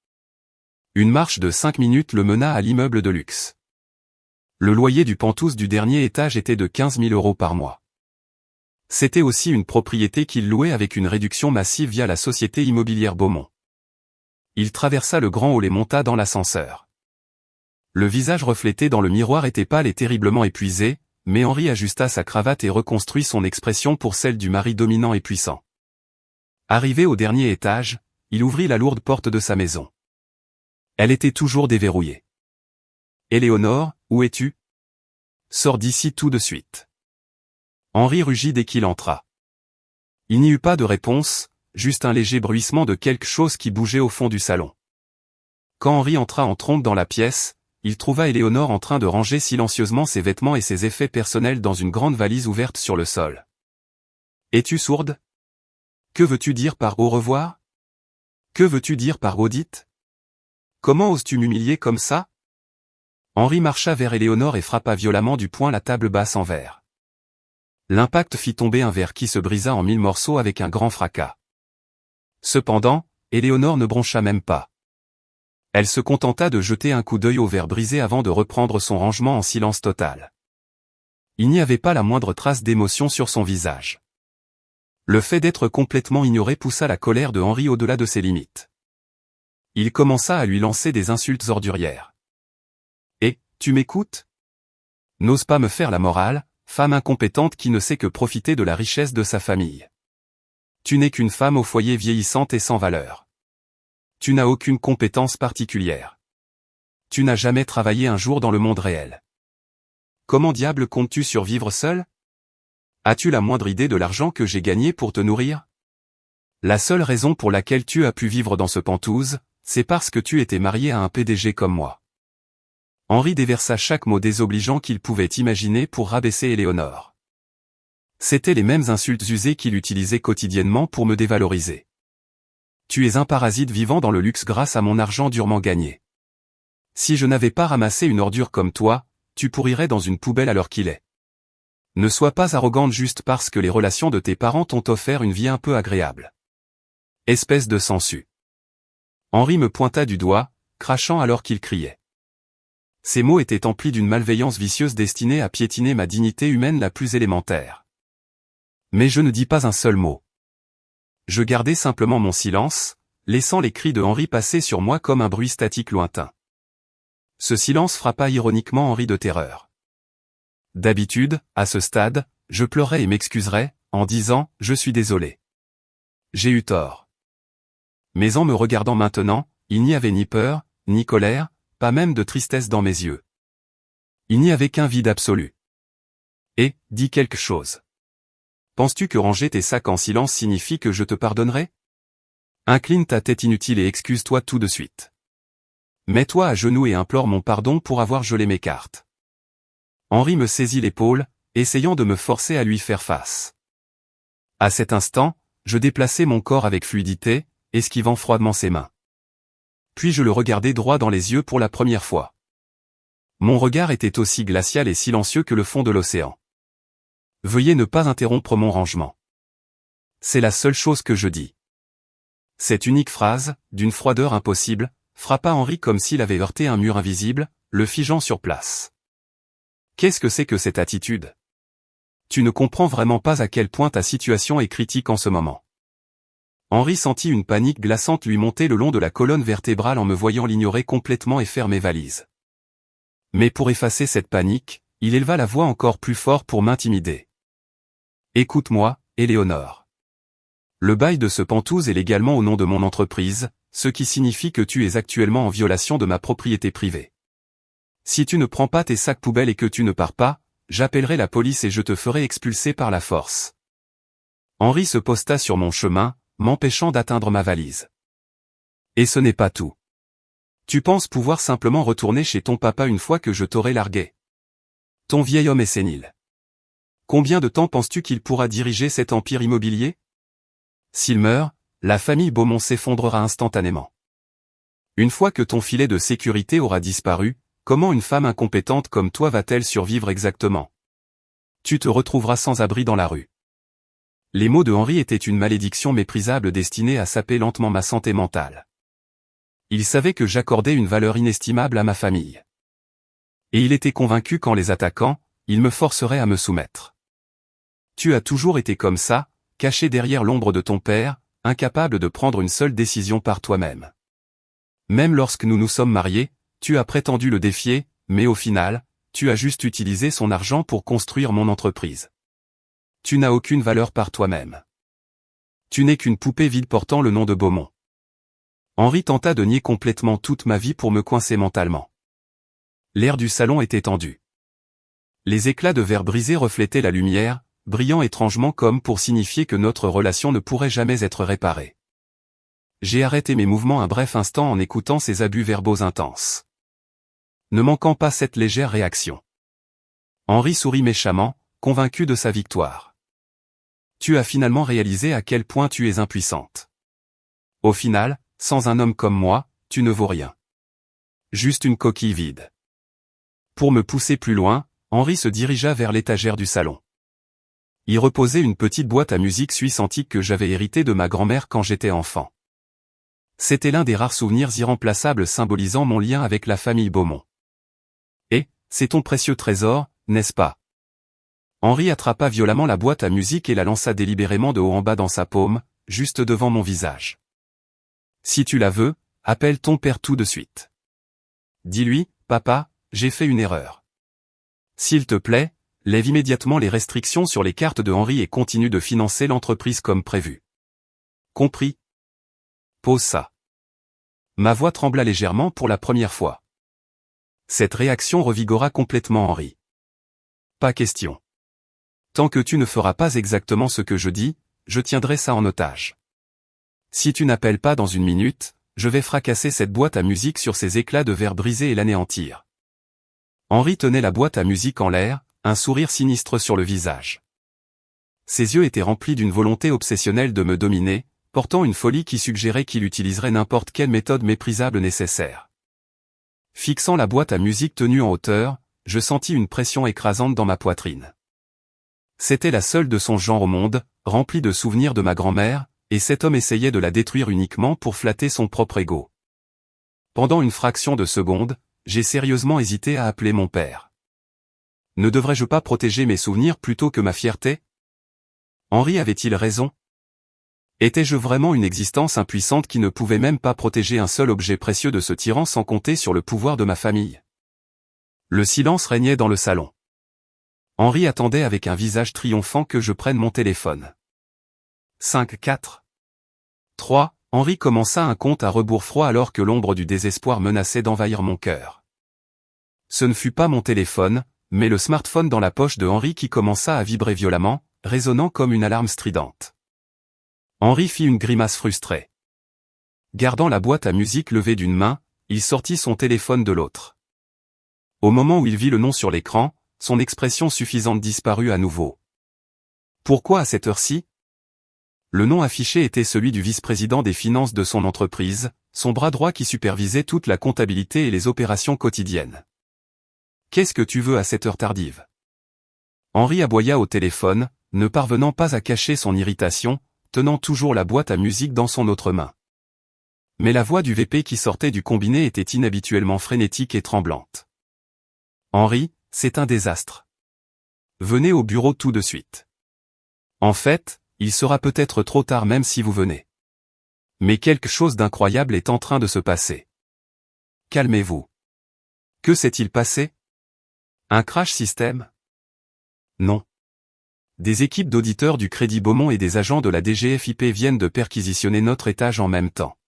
Une marche de 5 minutes le mena à l'immeuble de luxe. Le loyer du Penthouse du dernier étage était de 15 000 € par mois. C'était aussi une propriété qu'il louait avec une réduction massive via la société immobilière Beaumont. Il traversa le grand hall et monta dans l'ascenseur. Le visage reflété dans le miroir était pâle et terriblement épuisé, mais Henri ajusta sa cravate et reconstruit son expression pour celle du mari dominant et puissant. Arrivé au dernier étage, il ouvrit la lourde porte de sa maison. Elle était toujours déverrouillée. « Éléonore, où es-tu ? Sors d'ici tout de suite. » Henri rugit dès qu'il entra. Il n'y eut pas de réponse, juste un léger bruissement de quelque chose qui bougeait au fond du salon. Quand Henri entra en trompe dans la pièce, il trouva Éléonore en train de ranger silencieusement ses vêtements et ses effets personnels dans une grande valise ouverte sur le sol. « Es-tu sourde ? Que veux-tu dire par au revoir ? Que veux-tu dire par audit ? Comment oses-tu m'humilier comme ça ?» Henri marcha vers Éléonore et frappa violemment du poing la table basse en verre. L'impact fit tomber un verre qui se brisa en 1000 morceaux avec un grand fracas. Cependant, Éléonore ne broncha même pas. Elle se contenta de jeter un coup d'œil au verre brisé avant de reprendre son rangement en silence total. Il n'y avait pas la moindre trace d'émotion sur son visage. Le fait d'être complètement ignoré poussa la colère de Henri au-delà de ses limites. Il commença à lui lancer des insultes ordurières. « Et, tu m'écoutes ? N'ose pas me faire la morale, femme incompétente qui ne sait que profiter de la richesse de sa famille. Tu n'es qu'une femme au foyer vieillissante et sans valeur. Tu n'as aucune compétence particulière. Tu n'as jamais travaillé un jour dans le monde réel. Comment diable comptes-tu survivre seul ? As-tu la moindre idée de l'argent que j'ai gagné pour te nourrir ? La seule raison pour laquelle tu as pu vivre dans ce Penthouse, c'est parce que tu étais marié à un PDG comme moi. Henri déversa chaque mot désobligeant qu'il pouvait imaginer pour rabaisser Éléonore. C'étaient les mêmes insultes usées qu'il utilisait quotidiennement pour me dévaloriser. Tu es un parasite vivant dans le luxe grâce à mon argent durement gagné. Si je n'avais pas ramassé une ordure comme toi, tu pourrirais dans une poubelle à l'heure qu'il est. Ne sois pas arrogante juste parce que les relations de tes parents t'ont offert une vie un peu agréable. Espèce de sangsue. Henri me pointa du doigt, crachant alors qu'il criait. Ces mots étaient emplis d'une malveillance vicieuse destinée à piétiner ma dignité humaine la plus élémentaire. Mais je ne dis pas un seul mot. Je gardai simplement mon silence, laissant les cris de Henri passer sur moi comme un bruit statique lointain. Ce silence frappa ironiquement Henri de terreur. D'habitude, à ce stade, je pleurais et m'excuserais, en disant « Je suis désolé. J'ai eu tort. » Mais en me regardant maintenant, il n'y avait ni peur, ni colère, pas même de tristesse dans mes yeux. Il n'y avait qu'un vide absolu. Et, dis quelque chose. Penses-tu que ranger tes sacs en silence signifie que je te pardonnerai? Incline ta tête inutile et excuse-toi tout de suite. Mets-toi à genoux et implore mon pardon pour avoir gelé mes cartes. Henri me saisit l'épaule, essayant de me forcer à lui faire face. À cet instant, je déplaçai mon corps avec fluidité, esquivant froidement ses mains. Puis je le regardai droit dans les yeux pour la première fois. Mon regard était aussi glacial et silencieux que le fond de l'océan. Veuillez ne pas interrompre mon rangement. C'est la seule chose que je dis. Cette unique phrase, d'une froideur impossible, frappa Henri comme s'il avait heurté un mur invisible, le figeant sur place. Qu'est-ce que c'est que cette attitude? Tu ne comprends vraiment pas à quel point ta situation est critique en ce moment. Henri sentit une panique glaçante lui monter le long de la colonne vertébrale en me voyant l'ignorer complètement et faire mes valises. Mais pour effacer cette panique, il éleva la voix encore plus fort pour m'intimider. Écoute-moi, Éléonore. Le bail de ce Penthouse est légalement au nom de mon entreprise, ce qui signifie que tu es actuellement en violation de ma propriété privée. Si tu ne prends pas tes sacs poubelles et que tu ne pars pas, j'appellerai la police et je te ferai expulser par la force. Henri se posta sur mon chemin, m'empêchant d'atteindre ma valise. Et ce n'est pas tout. Tu penses pouvoir simplement retourner chez ton papa une fois que je t'aurai largué? Ton vieil homme est sénile. Combien de temps penses-tu qu'il pourra diriger cet empire immobilier? S'il meurt, la famille Beaumont s'effondrera instantanément. Une fois que ton filet de sécurité aura disparu, comment une femme incompétente comme toi va-t-elle survivre exactement? Tu te retrouveras sans abri dans la rue. Les mots de Henri étaient une malédiction méprisable destinée à saper lentement ma santé mentale. Il savait que j'accordais une valeur inestimable à ma famille. Et il était convaincu qu'en les attaquant, il me forcerait à me soumettre. Tu as toujours été comme ça, caché derrière l'ombre de ton père, incapable de prendre une seule décision par toi-même. Même lorsque nous nous sommes mariés, tu as prétendu le défier, mais au final, tu as juste utilisé son argent pour construire mon entreprise. Tu n'as aucune valeur par toi-même. Tu n'es qu'une poupée vide portant le nom de Beaumont. Henri tenta de nier complètement toute ma vie pour me coincer mentalement. L'air du salon était tendu. Les éclats de verre brisés reflétaient la lumière, brillant étrangement comme pour signifier que notre relation ne pourrait jamais être réparée. J'ai arrêté mes mouvements un bref instant en écoutant ces abus verbaux intenses. Ne manquant pas cette légère réaction. Henri sourit méchamment, convaincu de sa victoire. Tu as finalement réalisé à quel point tu es impuissante. Au final, sans un homme comme moi, tu ne vaux rien. Juste une coquille vide. Pour me pousser plus loin, Henri se dirigea vers l'étagère du salon. Y reposait une petite boîte à musique suisse antique que j'avais héritée de ma grand-mère quand j'étais enfant. C'était l'un des rares souvenirs irremplaçables symbolisant mon lien avec la famille Beaumont. Et, c'est ton précieux trésor, n'est-ce pas? Henri attrapa violemment la boîte à musique et la lança délibérément de haut en bas dans sa paume, juste devant mon visage. Si tu la veux, appelle ton père tout de suite. Dis-lui, papa, j'ai fait une erreur. S'il te plaît, lève immédiatement les restrictions sur les cartes de Henri et continue de financer l'entreprise comme prévu. Compris? Pose ça. Ma voix trembla légèrement pour la première fois. Cette réaction revigora complètement Henri. Pas question. Tant que tu ne feras pas exactement ce que je dis, je tiendrai ça en otage. Si tu n'appelles pas dans une minute, je vais fracasser cette boîte à musique sur ses éclats de verre brisés et l'anéantir. Henri tenait la boîte à musique en l'air, un sourire sinistre sur le visage. Ses yeux étaient remplis d'une volonté obsessionnelle de me dominer, portant une folie qui suggérait qu'il utiliserait n'importe quelle méthode méprisable nécessaire. Fixant la boîte à musique tenue en hauteur, je sentis une pression écrasante dans ma poitrine. C'était la seule de son genre au monde, remplie de souvenirs de ma grand-mère, et cet homme essayait de la détruire uniquement pour flatter son propre ego. Pendant une fraction de seconde, j'ai sérieusement hésité à appeler mon père. Ne devrais-je pas protéger mes souvenirs plutôt que ma fierté? Henri avait-il raison? Étais-je vraiment une existence impuissante qui ne pouvait même pas protéger un seul objet précieux de ce tyran sans compter sur le pouvoir de ma famille? Le silence régnait dans le salon. Henri attendait avec un visage triomphant que je prenne mon téléphone. 5, 4, 3, Henri commença un compte à rebours froid alors que l'ombre du désespoir menaçait d'envahir mon cœur. Ce ne fut pas mon téléphone, mais le smartphone dans la poche de Henri qui commença à vibrer violemment, résonnant comme une alarme stridente. Henri fit une grimace frustrée. Gardant la boîte à musique levée d'une main, il sortit son téléphone de l'autre. Au moment où il vit le nom sur l'écran, son expression suffisante disparut à nouveau. Pourquoi à cette heure-ci? Le nom affiché était celui du vice-président des finances de son entreprise, son bras droit qui supervisait toute la comptabilité et les opérations quotidiennes. Qu'est-ce que tu veux à cette heure tardive? Henri aboya au téléphone, ne parvenant pas à cacher son irritation, tenant toujours la boîte à musique dans son autre main. Mais la voix du VP qui sortait du combiné était inhabituellement frénétique et tremblante. Henri, c'est un désastre. Venez au bureau tout de suite. En fait, il sera peut-être trop tard même si vous venez. Mais quelque chose d'incroyable est en train de se passer. Calmez-vous. Que s'est-il passé? Un crash système? Non. Des équipes d'auditeurs du Crédit Beaumont et des agents de la DGFiP viennent de perquisitionner notre étage en même temps.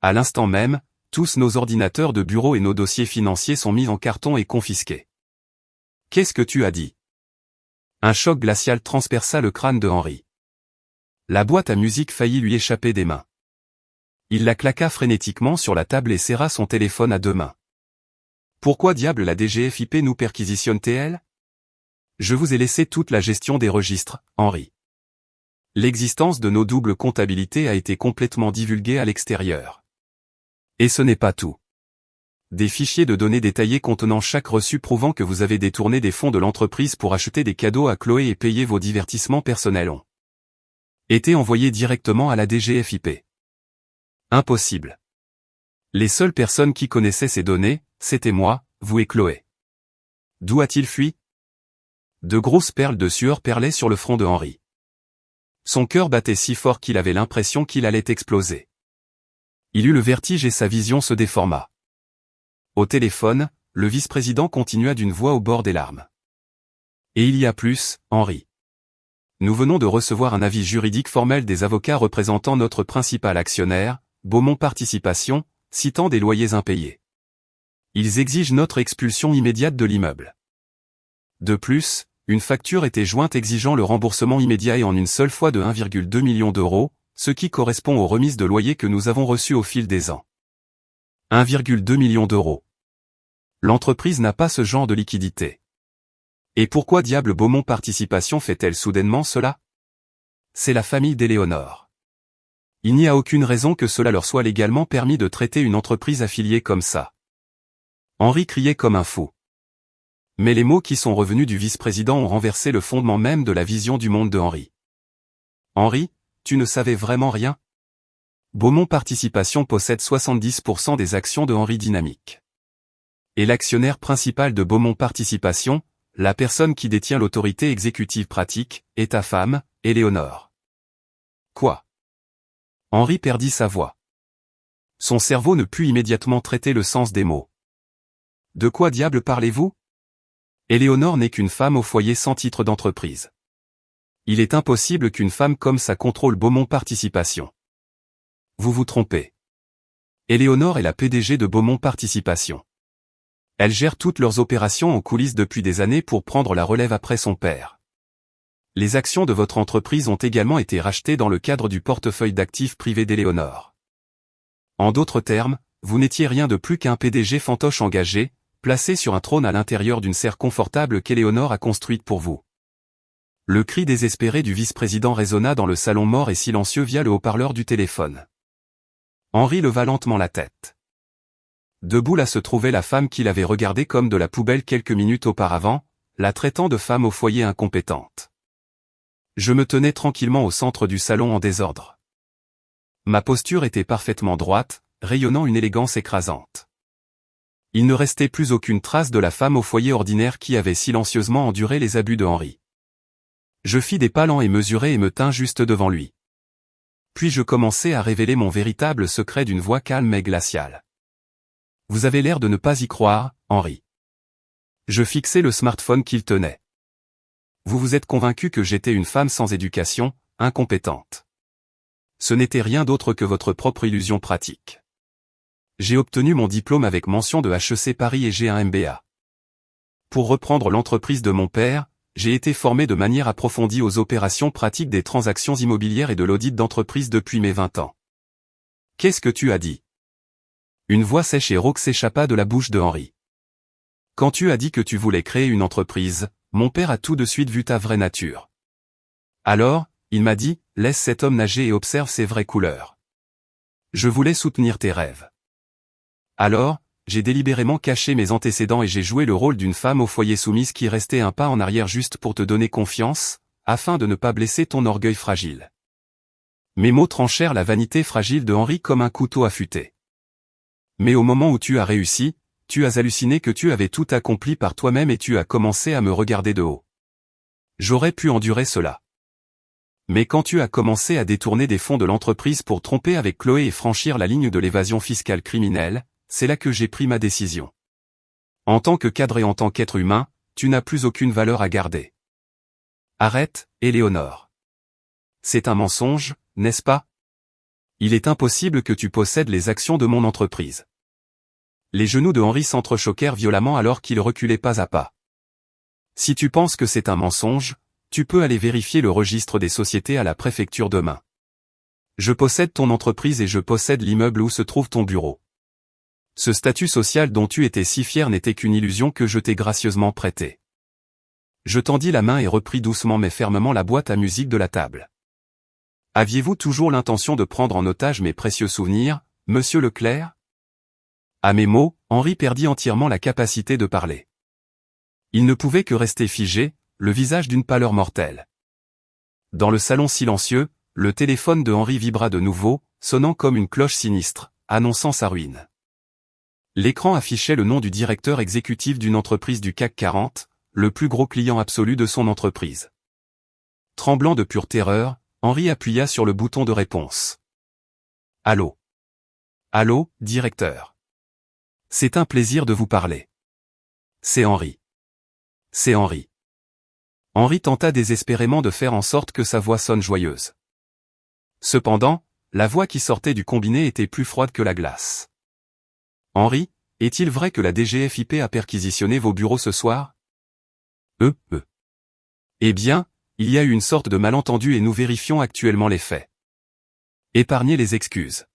À l'instant même, tous nos ordinateurs de bureau et nos dossiers financiers sont mis en carton et confisqués. Qu'est-ce que tu as dit? Un choc glacial transperça le crâne de Henri. La boîte à musique faillit lui échapper des mains. Il la claqua frénétiquement sur la table et serra son téléphone à deux mains. Pourquoi diable la DGFiP nous perquisitionne-t-elle? Je vous ai laissé toute la gestion des registres, Henri. L'existence de nos doubles comptabilités a été complètement divulguée à l'extérieur. Et ce n'est pas tout. Des fichiers de données détaillés contenant chaque reçu prouvant que vous avez détourné des fonds de l'entreprise pour acheter des cadeaux à Chloé et payer vos divertissements personnels ont été envoyés directement à la DGFiP. Impossible. Les seules personnes qui connaissaient ces données, c'était moi, vous et Chloé. D'où a-t-il fui? De grosses perles de sueur perlaient sur le front de Henri. Son cœur battait si fort qu'il avait l'impression qu'il allait exploser. Il eut le vertige et sa vision se déforma. Au téléphone, le vice-président continua d'une voix au bord des larmes. Et il y a plus, Henri. Nous venons de recevoir un avis juridique formel des avocats représentant notre principal actionnaire, Beaumont Participation, citant des loyers impayés. Ils exigent notre expulsion immédiate de l'immeuble. De plus, une facture était jointe exigeant le remboursement immédiat et en une seule fois de 1,2 million d'euros, ce qui correspond aux remises de loyer que nous avons reçues au fil des ans. 1,2 million d'euros. L'entreprise n'a pas ce genre de liquidité. Et pourquoi diable Beaumont Participation fait-elle soudainement cela? C'est la famille d'Éléonore. Il n'y a aucune raison que cela leur soit légalement permis de traiter une entreprise affiliée comme ça. Henri criait comme un fou. Mais les mots qui sont revenus du vice-président ont renversé le fondement même de la vision du monde de Henri. Henri, tu ne savais vraiment rien? Beaumont Participation possède 70% des actions de Henri Dynamique. Et l'actionnaire principal de Beaumont Participation, la personne qui détient l'autorité exécutive pratique, est ta femme, Éléonore. Quoi? Henri perdit sa voix. Son cerveau ne put immédiatement traiter le sens des mots. De quoi diable parlez-vous? Éléonore n'est qu'une femme au foyer sans titre d'entreprise. Il est impossible qu'une femme comme ça contrôle Beaumont Participation. Vous vous trompez. Éléonore est la PDG de Beaumont Participation. Elle gère toutes leurs opérations en coulisses depuis des années pour prendre la relève après son père. Les actions de votre entreprise ont également été rachetées dans le cadre du portefeuille d'actifs privés d'Éléonore. En d'autres termes, vous n'étiez rien de plus qu'un PDG fantoche engagé, placé sur un trône à l'intérieur d'une serre confortable qu'Éléonore a construite pour vous. Le cri désespéré du vice-président résonna dans le salon mort et silencieux via le haut-parleur du téléphone. Henri leva lentement la tête. Debout là se trouvait la femme qu'il avait regardée comme de la poubelle quelques minutes auparavant, la traitant de femme au foyer incompétente. Je me tenais tranquillement au centre du salon en désordre. Ma posture était parfaitement droite, rayonnant une élégance écrasante. Il ne restait plus aucune trace de la femme au foyer ordinaire qui avait silencieusement enduré les abus de Henri. Je fis des pas lents et mesurés et me tins juste devant lui. Puis je commençai à révéler mon véritable secret d'une voix calme et glaciale. Vous avez l'air de ne pas y croire, Henri. Je fixai le smartphone qu'il tenait. Vous vous êtes convaincu que j'étais une femme sans éducation, incompétente. Ce n'était rien d'autre que votre propre illusion pratique. J'ai obtenu mon diplôme avec mention de HEC Paris et j'ai un MBA. Pour reprendre l'entreprise de mon père, j'ai été formé de manière approfondie aux opérations pratiques des transactions immobilières et de l'audit d'entreprise depuis mes 20 ans. Qu'est-ce que tu as dit? Une voix sèche et rauque s'échappa de la bouche de Henri. Quand tu as dit que tu voulais créer une entreprise, mon père a tout de suite vu ta vraie nature. Alors, il m'a dit, laisse cet homme nager et observe ses vraies couleurs. Je voulais soutenir tes rêves. Alors, j'ai délibérément caché mes antécédents et j'ai joué le rôle d'une femme au foyer soumise qui restait un pas en arrière juste pour te donner confiance, afin de ne pas blesser ton orgueil fragile. Mes mots tranchèrent la vanité fragile de Henri comme un couteau affûté. Mais au moment où tu as réussi, tu as halluciné que tu avais tout accompli par toi-même et tu as commencé à me regarder de haut. J'aurais pu endurer cela. Mais quand tu as commencé à détourner des fonds de l'entreprise pour tromper avec Chloé et franchir la ligne de l'évasion fiscale criminelle, c'est là que j'ai pris ma décision. En tant que cadre et en tant qu'être humain, tu n'as plus aucune valeur à garder. Arrête, Éléonore. C'est un mensonge, n'est-ce pas? Il est impossible que tu possèdes les actions de mon entreprise. Les genoux de Henri s'entrechoquèrent violemment alors qu'il reculait pas à pas. Si tu penses que c'est un mensonge, tu peux aller vérifier le registre des sociétés à la préfecture demain. Je possède ton entreprise et je possède l'immeuble où se trouve ton bureau. Ce statut social dont tu étais si fier n'était qu'une illusion que je t'ai gracieusement prêtée. Je tendis la main et repris doucement mais fermement la boîte à musique de la table. Aviez-vous toujours l'intention de prendre en otage mes précieux souvenirs, monsieur Leclerc? À mes mots, Henri perdit entièrement la capacité de parler. Il ne pouvait que rester figé, le visage d'une pâleur mortelle. Dans le salon silencieux, le téléphone de Henri vibra de nouveau, sonnant comme une cloche sinistre, annonçant sa ruine. L'écran affichait le nom du directeur exécutif d'une entreprise du CAC 40, le plus gros client absolu de son entreprise. Tremblant de pure terreur, Henri appuya sur le bouton de réponse. Allô? Allô, directeur. C'est un plaisir de vous parler. C'est Henri. C'est Henri. Henri tenta désespérément de faire en sorte que sa voix sonne joyeuse. Cependant, la voix qui sortait du combiné était plus froide que la glace. Henri, est-il vrai que la DGFiP a perquisitionné vos bureaux ce soir? Eh bien, il y a eu une sorte de malentendu et nous vérifions actuellement les faits. Épargnez les excuses.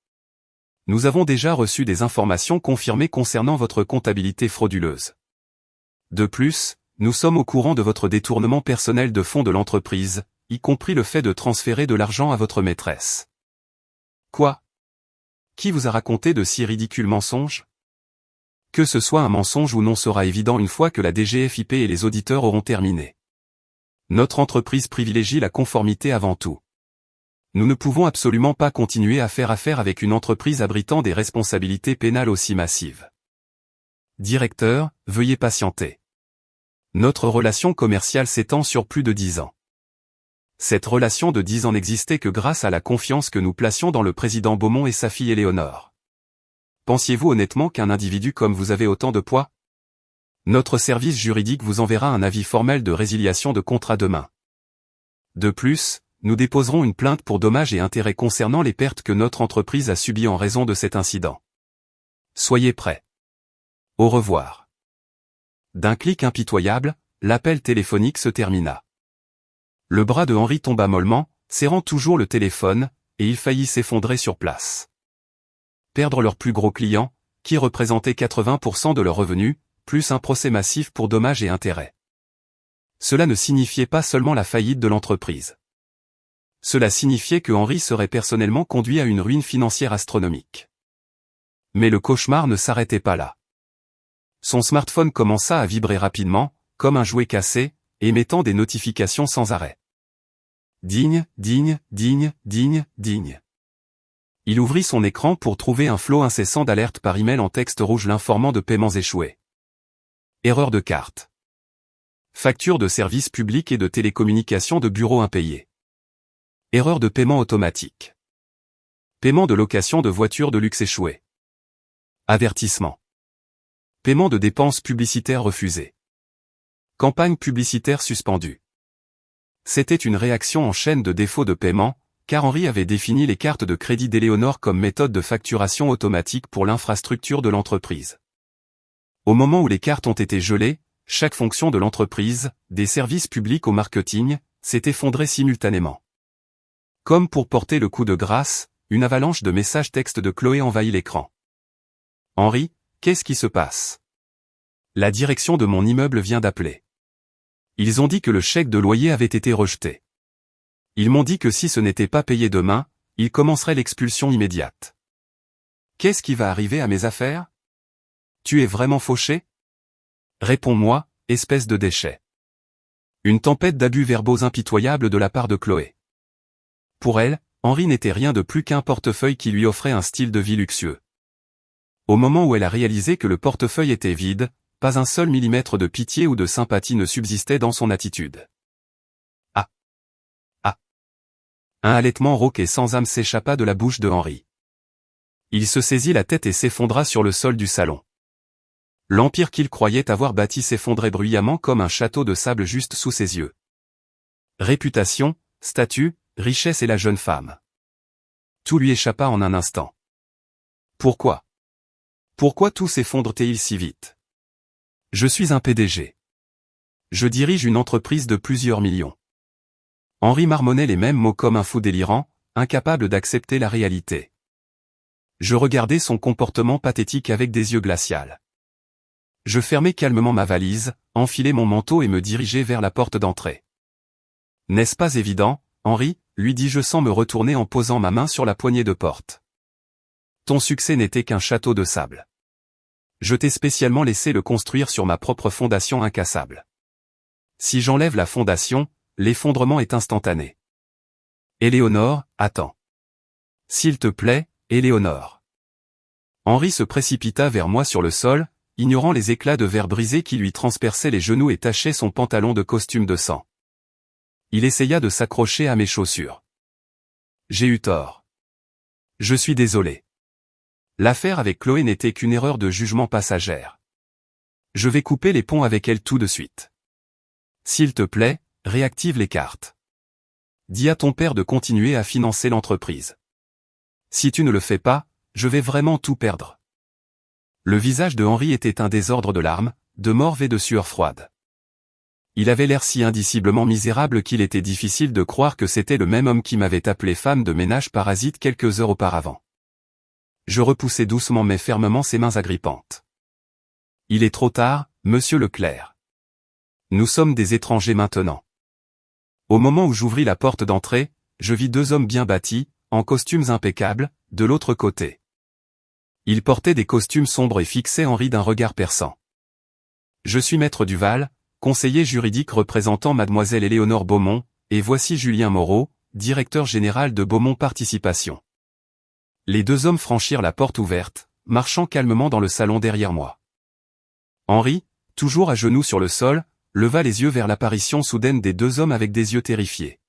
Nous avons déjà reçu des informations confirmées concernant votre comptabilité frauduleuse. De plus, nous sommes au courant de votre détournement personnel de fonds de l'entreprise, y compris le fait de transférer de l'argent à votre maîtresse. Quoi? Qui vous a raconté de si ridicules mensonges? Que ce soit un mensonge ou non sera évident une fois que la DGFiP et les auditeurs auront terminé. Notre entreprise privilégie la conformité avant tout. Nous ne pouvons absolument pas continuer à faire affaire avec une entreprise abritant des responsabilités pénales aussi massives. Directeur, veuillez patienter. Notre relation commerciale s'étend sur plus de 10 ans. Cette relation de 10 ans n'existait que grâce à la confiance que nous placions dans le président Beaumont et sa fille Éléonore. Pensiez-vous honnêtement qu'un individu comme vous avait autant de poids? Notre service juridique vous enverra un avis formel de résiliation de contrat demain. De plus, nous déposerons une plainte pour dommages et intérêts concernant les pertes que notre entreprise a subies en raison de cet incident. Soyez prêts. Au revoir. D'un clic impitoyable, l'appel téléphonique se termina. Le bras de Henri tomba mollement, serrant toujours le téléphone, et il faillit s'effondrer sur place. Perdre leur plus gros client, qui représentait 80% de leurs revenus, plus un procès massif pour dommages et intérêts. Cela ne signifiait pas seulement la faillite de l'entreprise. Cela signifiait que Henri serait personnellement conduit à une ruine financière astronomique. Mais le cauchemar ne s'arrêtait pas là. Son smartphone commença à vibrer rapidement, comme un jouet cassé, émettant des notifications sans arrêt. Digne, digne, digne, digne, digne. Il ouvrit son écran pour trouver un flot incessant d'alertes par email en texte rouge l'informant de paiements échoués. Erreur de carte. Facture de services publics et de télécommunications de bureaux impayés. Erreur de paiement automatique. Paiement de location de voitures de luxe échoué. Avertissement. Paiement de dépenses publicitaires refusées. Campagne publicitaire suspendue. C'était une réaction en chaîne de défauts de paiement, car Henri avait défini les cartes de crédit d'Éléonore comme méthode de facturation automatique pour l'infrastructure de l'entreprise. Au moment où les cartes ont été gelées, chaque fonction de l'entreprise, des services publics au marketing, s'est effondrée simultanément. Comme pour porter le coup de grâce, une avalanche de messages textes de Chloé envahit l'écran. Henri, qu'est-ce qui se passe? La direction de mon immeuble vient d'appeler. Ils ont dit que le chèque de loyer avait été rejeté. Ils m'ont dit que si ce n'était pas payé demain, ils commenceraient l'expulsion immédiate. Qu'est-ce qui va arriver à mes affaires? Tu es vraiment fauché? Réponds-moi, espèce de déchet. Une tempête d'abus verbaux impitoyables de la part de Chloé. Pour elle, Henri n'était rien de plus qu'un portefeuille qui lui offrait un style de vie luxueux. Au moment où elle a réalisé que le portefeuille était vide, pas un seul millimètre de pitié ou de sympathie ne subsistait dans son attitude. Ah! Ah! Un halètement rauque et sans âme s'échappa de la bouche de Henri. Il se saisit la tête et s'effondra sur le sol du salon. L'empire qu'il croyait avoir bâti s'effondrait bruyamment comme un château de sable juste sous ses yeux. Réputation, statut, richesse et la jeune femme. Tout lui échappa en un instant. Pourquoi? Pourquoi tout s'effondre-t-il si vite? Je suis un PDG. Je dirige une entreprise de plusieurs millions. Henri marmonnait les mêmes mots comme un fou délirant, incapable d'accepter la réalité. Je regardais son comportement pathétique avec des yeux glaciaux. Je fermai calmement ma valise, enfilai mon manteau et me dirigeai vers la porte d'entrée. N'est-ce pas évident, Henri, lui dis-je sans me retourner en posant ma main sur la poignée de porte. Ton succès n'était qu'un château de sable. Je t'ai spécialement laissé le construire sur ma propre fondation incassable. Si j'enlève la fondation, l'effondrement est instantané. Éléonore, attends. S'il te plaît, Éléonore. Henri se précipita vers moi sur le sol, ignorant les éclats de verre brisés qui lui transperçaient les genoux et tachaient son pantalon de costume de sang. Il essaya de s'accrocher à mes chaussures. J'ai eu tort. Je suis désolé. L'affaire avec Chloé n'était qu'une erreur de jugement passagère. Je vais couper les ponts avec elle tout de suite. S'il te plaît, réactive les cartes. Dis à ton père de continuer à financer l'entreprise. Si tu ne le fais pas, je vais vraiment tout perdre. Le visage de Henri était un désordre de larmes, de morve et de sueur froide. Il avait l'air si indiciblement misérable qu'il était difficile de croire que c'était le même homme qui m'avait appelé femme de ménage parasite quelques heures auparavant. Je repoussai doucement mais fermement ses mains agrippantes. Il est trop tard, monsieur Leclerc. Nous sommes des étrangers maintenant. Au moment où j'ouvris la porte d'entrée, je vis deux hommes bien bâtis, en costumes impeccables, de l'autre côté. Ils portaient des costumes sombres et fixaient Henri d'un regard perçant. Je suis maître Duval, conseiller juridique représentant mademoiselle Éléonore Beaumont, et voici Julien Moreau, directeur général de Beaumont Participation. Les deux hommes franchirent la porte ouverte, marchant calmement dans le salon derrière moi. Henri, toujours à genoux sur le sol, leva les yeux vers l'apparition soudaine des deux hommes avec des yeux terrifiés.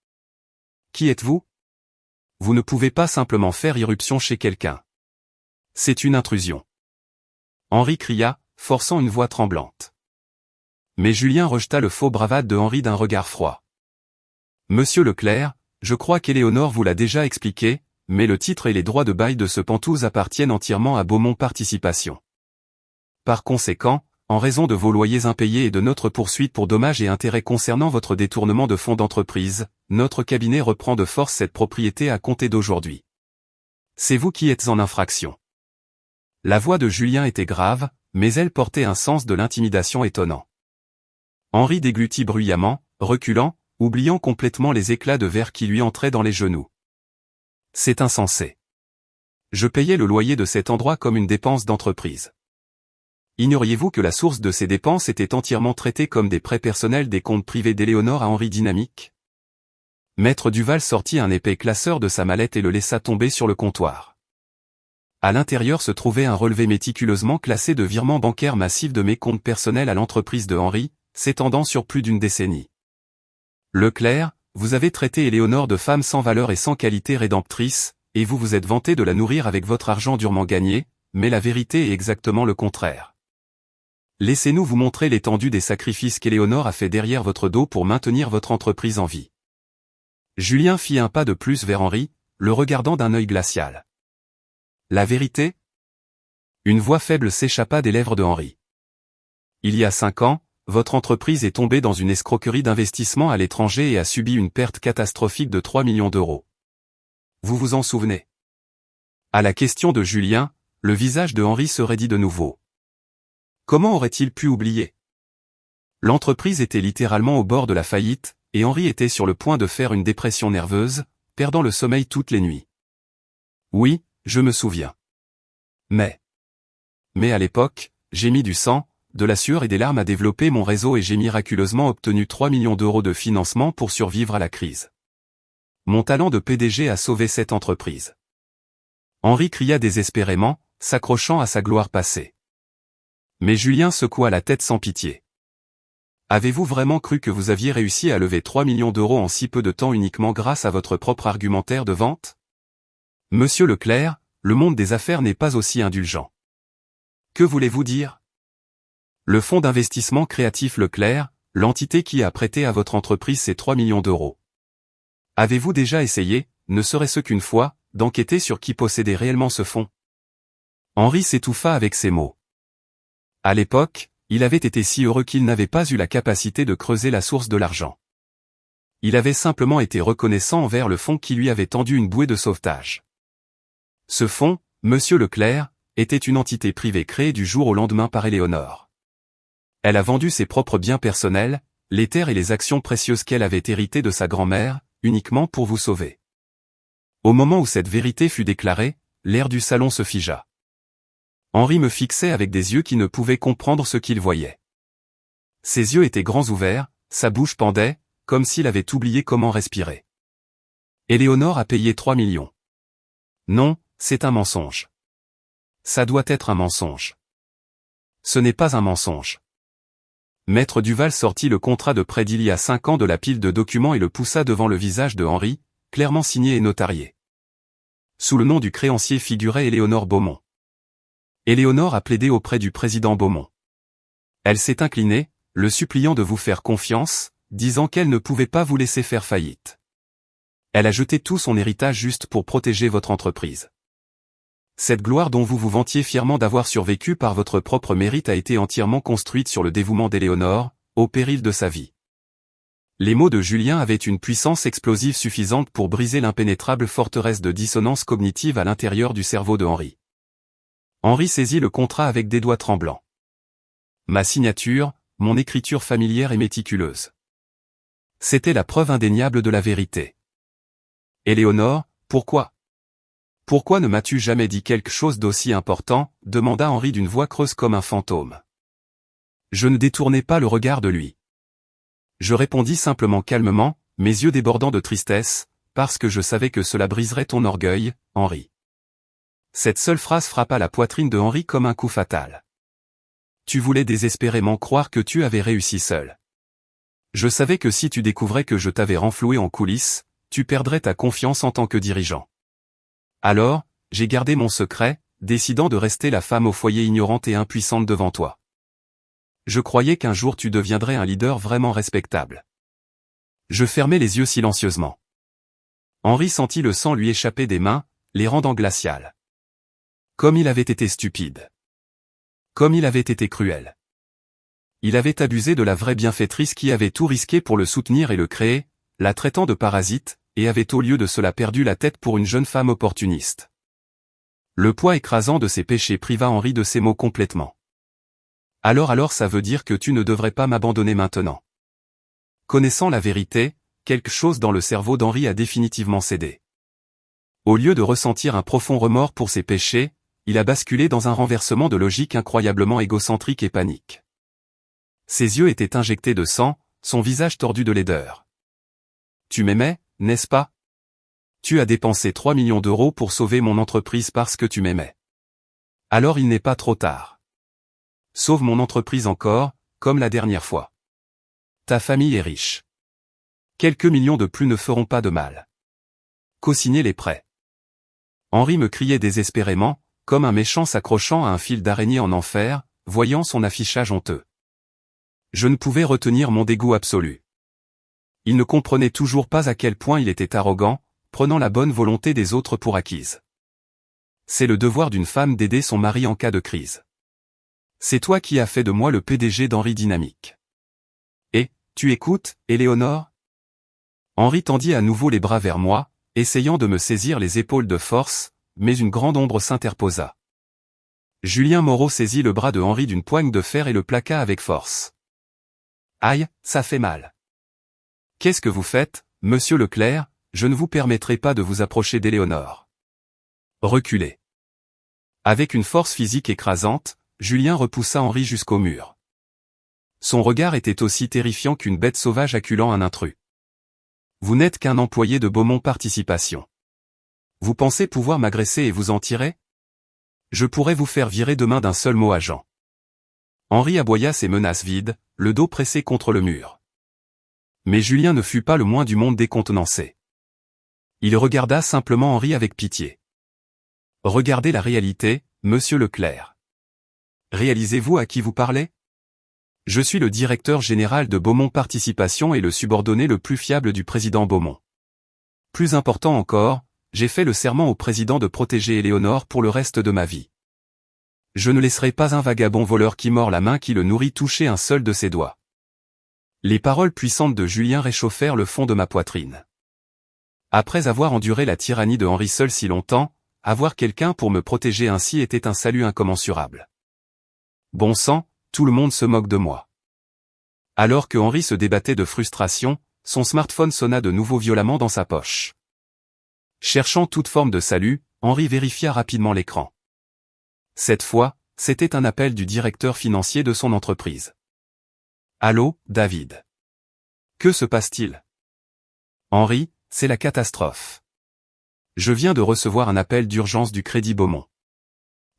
Qui êtes-vous? Vous ne pouvez pas simplement faire irruption chez quelqu'un. C'est une intrusion. Henri cria, forçant une voix tremblante. Mais Julien rejeta le faux bravade de Henri d'un regard froid. Monsieur Leclerc, je crois qu'Éléonore vous l'a déjà expliqué, mais le titre et les droits de bail de ce Pantouse appartiennent entièrement à Beaumont Participation. Par conséquent, en raison de vos loyers impayés et de notre poursuite pour dommages et intérêts concernant votre détournement de fonds d'entreprise, notre cabinet reprend de force cette propriété à compter d'aujourd'hui. C'est vous qui êtes en infraction. » La voix de Julien était grave, mais elle portait un sens de l'intimidation étonnant. Henri déglutit bruyamment, reculant, oubliant complètement les éclats de verre qui lui entraient dans les genoux. « C'est insensé. Je payais le loyer de cet endroit comme une dépense d'entreprise. Ignoriez-vous que la source de ces dépenses était entièrement traitée comme des prêts personnels des comptes privés d'Éléonore à Henri Dynamique ? » Maître Duval sortit un épais classeur de sa mallette et le laissa tomber sur le comptoir. À l'intérieur se trouvait un relevé méticuleusement classé de virements bancaires massifs de mes comptes personnels à l'entreprise de Henri, s'étendant sur plus d'une décennie. Leclerc, vous avez traité Éléonore de femme sans valeur et sans qualité rédemptrice, et vous vous êtes vanté de la nourrir avec votre argent durement gagné, mais la vérité est exactement le contraire. Laissez-nous vous montrer l'étendue des sacrifices qu'Éléonore a fait derrière votre dos pour maintenir votre entreprise en vie. Julien fit un pas de plus vers Henri, le regardant d'un œil glacial. La vérité ? Une voix faible s'échappa des lèvres de Henri. Il y a 5 ans, votre entreprise est tombée dans une escroquerie d'investissement à l'étranger et a subi une perte catastrophique de 3 millions d'euros. Vous vous en souvenez ? À la question de Julien, le visage de Henri se raidit de nouveau. Comment aurait-il pu oublier ? L'entreprise était littéralement au bord de la faillite, et Henri était sur le point de faire une dépression nerveuse, perdant le sommeil toutes les nuits. Oui, je me souviens. Mais à l'époque, j'ai mis du sang, de la sueur et des larmes à développer mon réseau et j'ai miraculeusement obtenu 3 millions d'euros de financement pour survivre à la crise. Mon talent de PDG a sauvé cette entreprise. Henri cria désespérément, s'accrochant à sa gloire passée. Mais Julien secoua la tête sans pitié. Avez-vous vraiment cru que vous aviez réussi à lever 3 millions d'euros en si peu de temps uniquement grâce à votre propre argumentaire de vente ? Monsieur Leclerc, le monde des affaires n'est pas aussi indulgent. Que voulez-vous dire ? Le fonds d'investissement créatif Leclerc, l'entité qui a prêté à votre entreprise ces 3 millions d'euros. Avez-vous déjà essayé, ne serait-ce qu'une fois, d'enquêter sur qui possédait réellement ce fonds ? Henri s'étouffa avec ces mots. À l'époque, il avait été si heureux qu'il n'avait pas eu la capacité de creuser la source de l'argent. Il avait simplement été reconnaissant envers le fonds qui lui avait tendu une bouée de sauvetage. Ce fonds, Monsieur Leclerc, était une entité privée créée du jour au lendemain par Éléonore. Elle a vendu ses propres biens personnels, les terres et les actions précieuses qu'elle avait héritées de sa grand-mère, uniquement pour vous sauver. Au moment où cette vérité fut déclarée, l'air du salon se figea. Henri me fixait avec des yeux qui ne pouvaient comprendre ce qu'il voyait. Ses yeux étaient grands ouverts, sa bouche pendait, comme s'il avait oublié comment respirer. Éléonore a payé 3 millions. Non, c'est un mensonge. Ça doit être un mensonge. Ce n'est pas un mensonge. Maître Duval sortit le contrat de prêt d'il y a 5 ans de la pile de documents et le poussa devant le visage de Henri, clairement signé et notarié. Sous le nom du créancier figurait Éléonore Beaumont. Éléonore a plaidé auprès du président Beaumont. Elle s'est inclinée, le suppliant de vous faire confiance, disant qu'elle ne pouvait pas vous laisser faire faillite. Elle a jeté tout son héritage juste pour protéger votre entreprise. Cette gloire dont vous vous vantiez fièrement d'avoir survécu par votre propre mérite a été entièrement construite sur le dévouement d'Éléonore, au péril de sa vie. Les mots de Julien avaient une puissance explosive suffisante pour briser l'impénétrable forteresse de dissonance cognitive à l'intérieur du cerveau de Henri. Henri saisit le contrat avec des doigts tremblants. Ma signature, mon écriture familière et méticuleuse. C'était la preuve indéniable de la vérité. Éléonore, pourquoi ? Pourquoi ne m'as-tu jamais dit quelque chose d'aussi important ? Demanda Henri d'une voix creuse comme un fantôme. Je ne détournai pas le regard de lui. Je répondis simplement calmement, mes yeux débordant de tristesse, parce que je savais que cela briserait ton orgueil, Henri. Cette seule phrase frappa la poitrine de Henri comme un coup fatal. Tu voulais désespérément croire que tu avais réussi seul. Je savais que si tu découvrais que je t'avais renfloué en coulisses, tu perdrais ta confiance en tant que dirigeant. Alors, j'ai gardé mon secret, décidant de rester la femme au foyer ignorante et impuissante devant toi. Je croyais qu'un jour tu deviendrais un leader vraiment respectable. Je fermai les yeux silencieusement. Henri sentit le sang lui échapper des mains, les rendant glaciales. Comme il avait été stupide. Comme il avait été cruel. Il avait abusé de la vraie bienfaitrice qui avait tout risqué pour le soutenir et le créer, la traitant de parasite, et avait au lieu de cela perdu la tête pour une jeune femme opportuniste. Le poids écrasant de ses péchés priva Henri de ses mots complètement. Alors ça veut dire que tu ne devrais pas m'abandonner maintenant. Connaissant la vérité, quelque chose dans le cerveau d'Henri a définitivement cédé. Au lieu de ressentir un profond remords pour ses péchés, il a basculé dans un renversement de logique incroyablement égocentrique et panique. Ses yeux étaient injectés de sang, son visage tordu de laideur. Tu m'aimais, n'est-ce pas? Tu as dépensé 3 millions d'euros pour sauver mon entreprise parce que tu m'aimais. Alors il n'est pas trop tard. Sauve mon entreprise encore, comme la dernière fois. Ta famille est riche. Quelques millions de plus ne feront pas de mal. Co-signez les prêts. Henri me criait désespérément, comme un méchant s'accrochant à un fil d'araignée en enfer, voyant son affichage honteux. Je ne pouvais retenir mon dégoût absolu. Il ne comprenait toujours pas à quel point il était arrogant, prenant la bonne volonté des autres pour acquise. C'est le devoir d'une femme d'aider son mari en cas de crise. C'est toi qui as fait de moi le PDG d'Henri Dynamique. Et, tu écoutes, Éléonore? Henri tendit à nouveau les bras vers moi, essayant de me saisir les épaules de force, mais une grande ombre s'interposa. Julien Moreau saisit le bras de Henri d'une poigne de fer et le plaqua avec force. Aïe, ça fait mal. Qu'est-ce que vous faites, monsieur Leclerc? Je ne vous permettrai pas de vous approcher d'Éléonore. Reculez. Avec une force physique écrasante, Julien repoussa Henri jusqu'au mur. Son regard était aussi terrifiant qu'une bête sauvage acculant un intrus. Vous n'êtes qu'un employé de Beaumont Participation. Vous pensez pouvoir m'agresser et vous en tirer? Je pourrais vous faire virer demain d'un seul mot agent. Henri aboya ses menaces vides, le dos pressé contre le mur. Mais Julien ne fut pas le moins du monde décontenancé. Il regarda simplement Henri avec pitié. Regardez la réalité, monsieur Leclerc. Réalisez-vous à qui vous parlez? Je suis le directeur général de Beaumont Participation et le subordonné le plus fiable du président Beaumont. Plus important encore, j'ai fait le serment au président de protéger Éléonore pour le reste de ma vie. Je ne laisserai pas un vagabond voleur qui mord la main qui le nourrit toucher un seul de ses doigts. Les paroles puissantes de Julien réchauffèrent le fond de ma poitrine. Après avoir enduré la tyrannie de Henri seul si longtemps, avoir quelqu'un pour me protéger ainsi était un salut incommensurable. Bon sang, tout le monde se moque de moi. Alors que Henri se débattait de frustration, son smartphone sonna de nouveau violemment dans sa poche. Cherchant toute forme de salut, Henri vérifia rapidement l'écran. Cette fois, c'était un appel du directeur financier de son entreprise. Allô, David. Que se passe-t-il? Henri, c'est la catastrophe. Je viens de recevoir un appel d'urgence du Crédit Beaumont.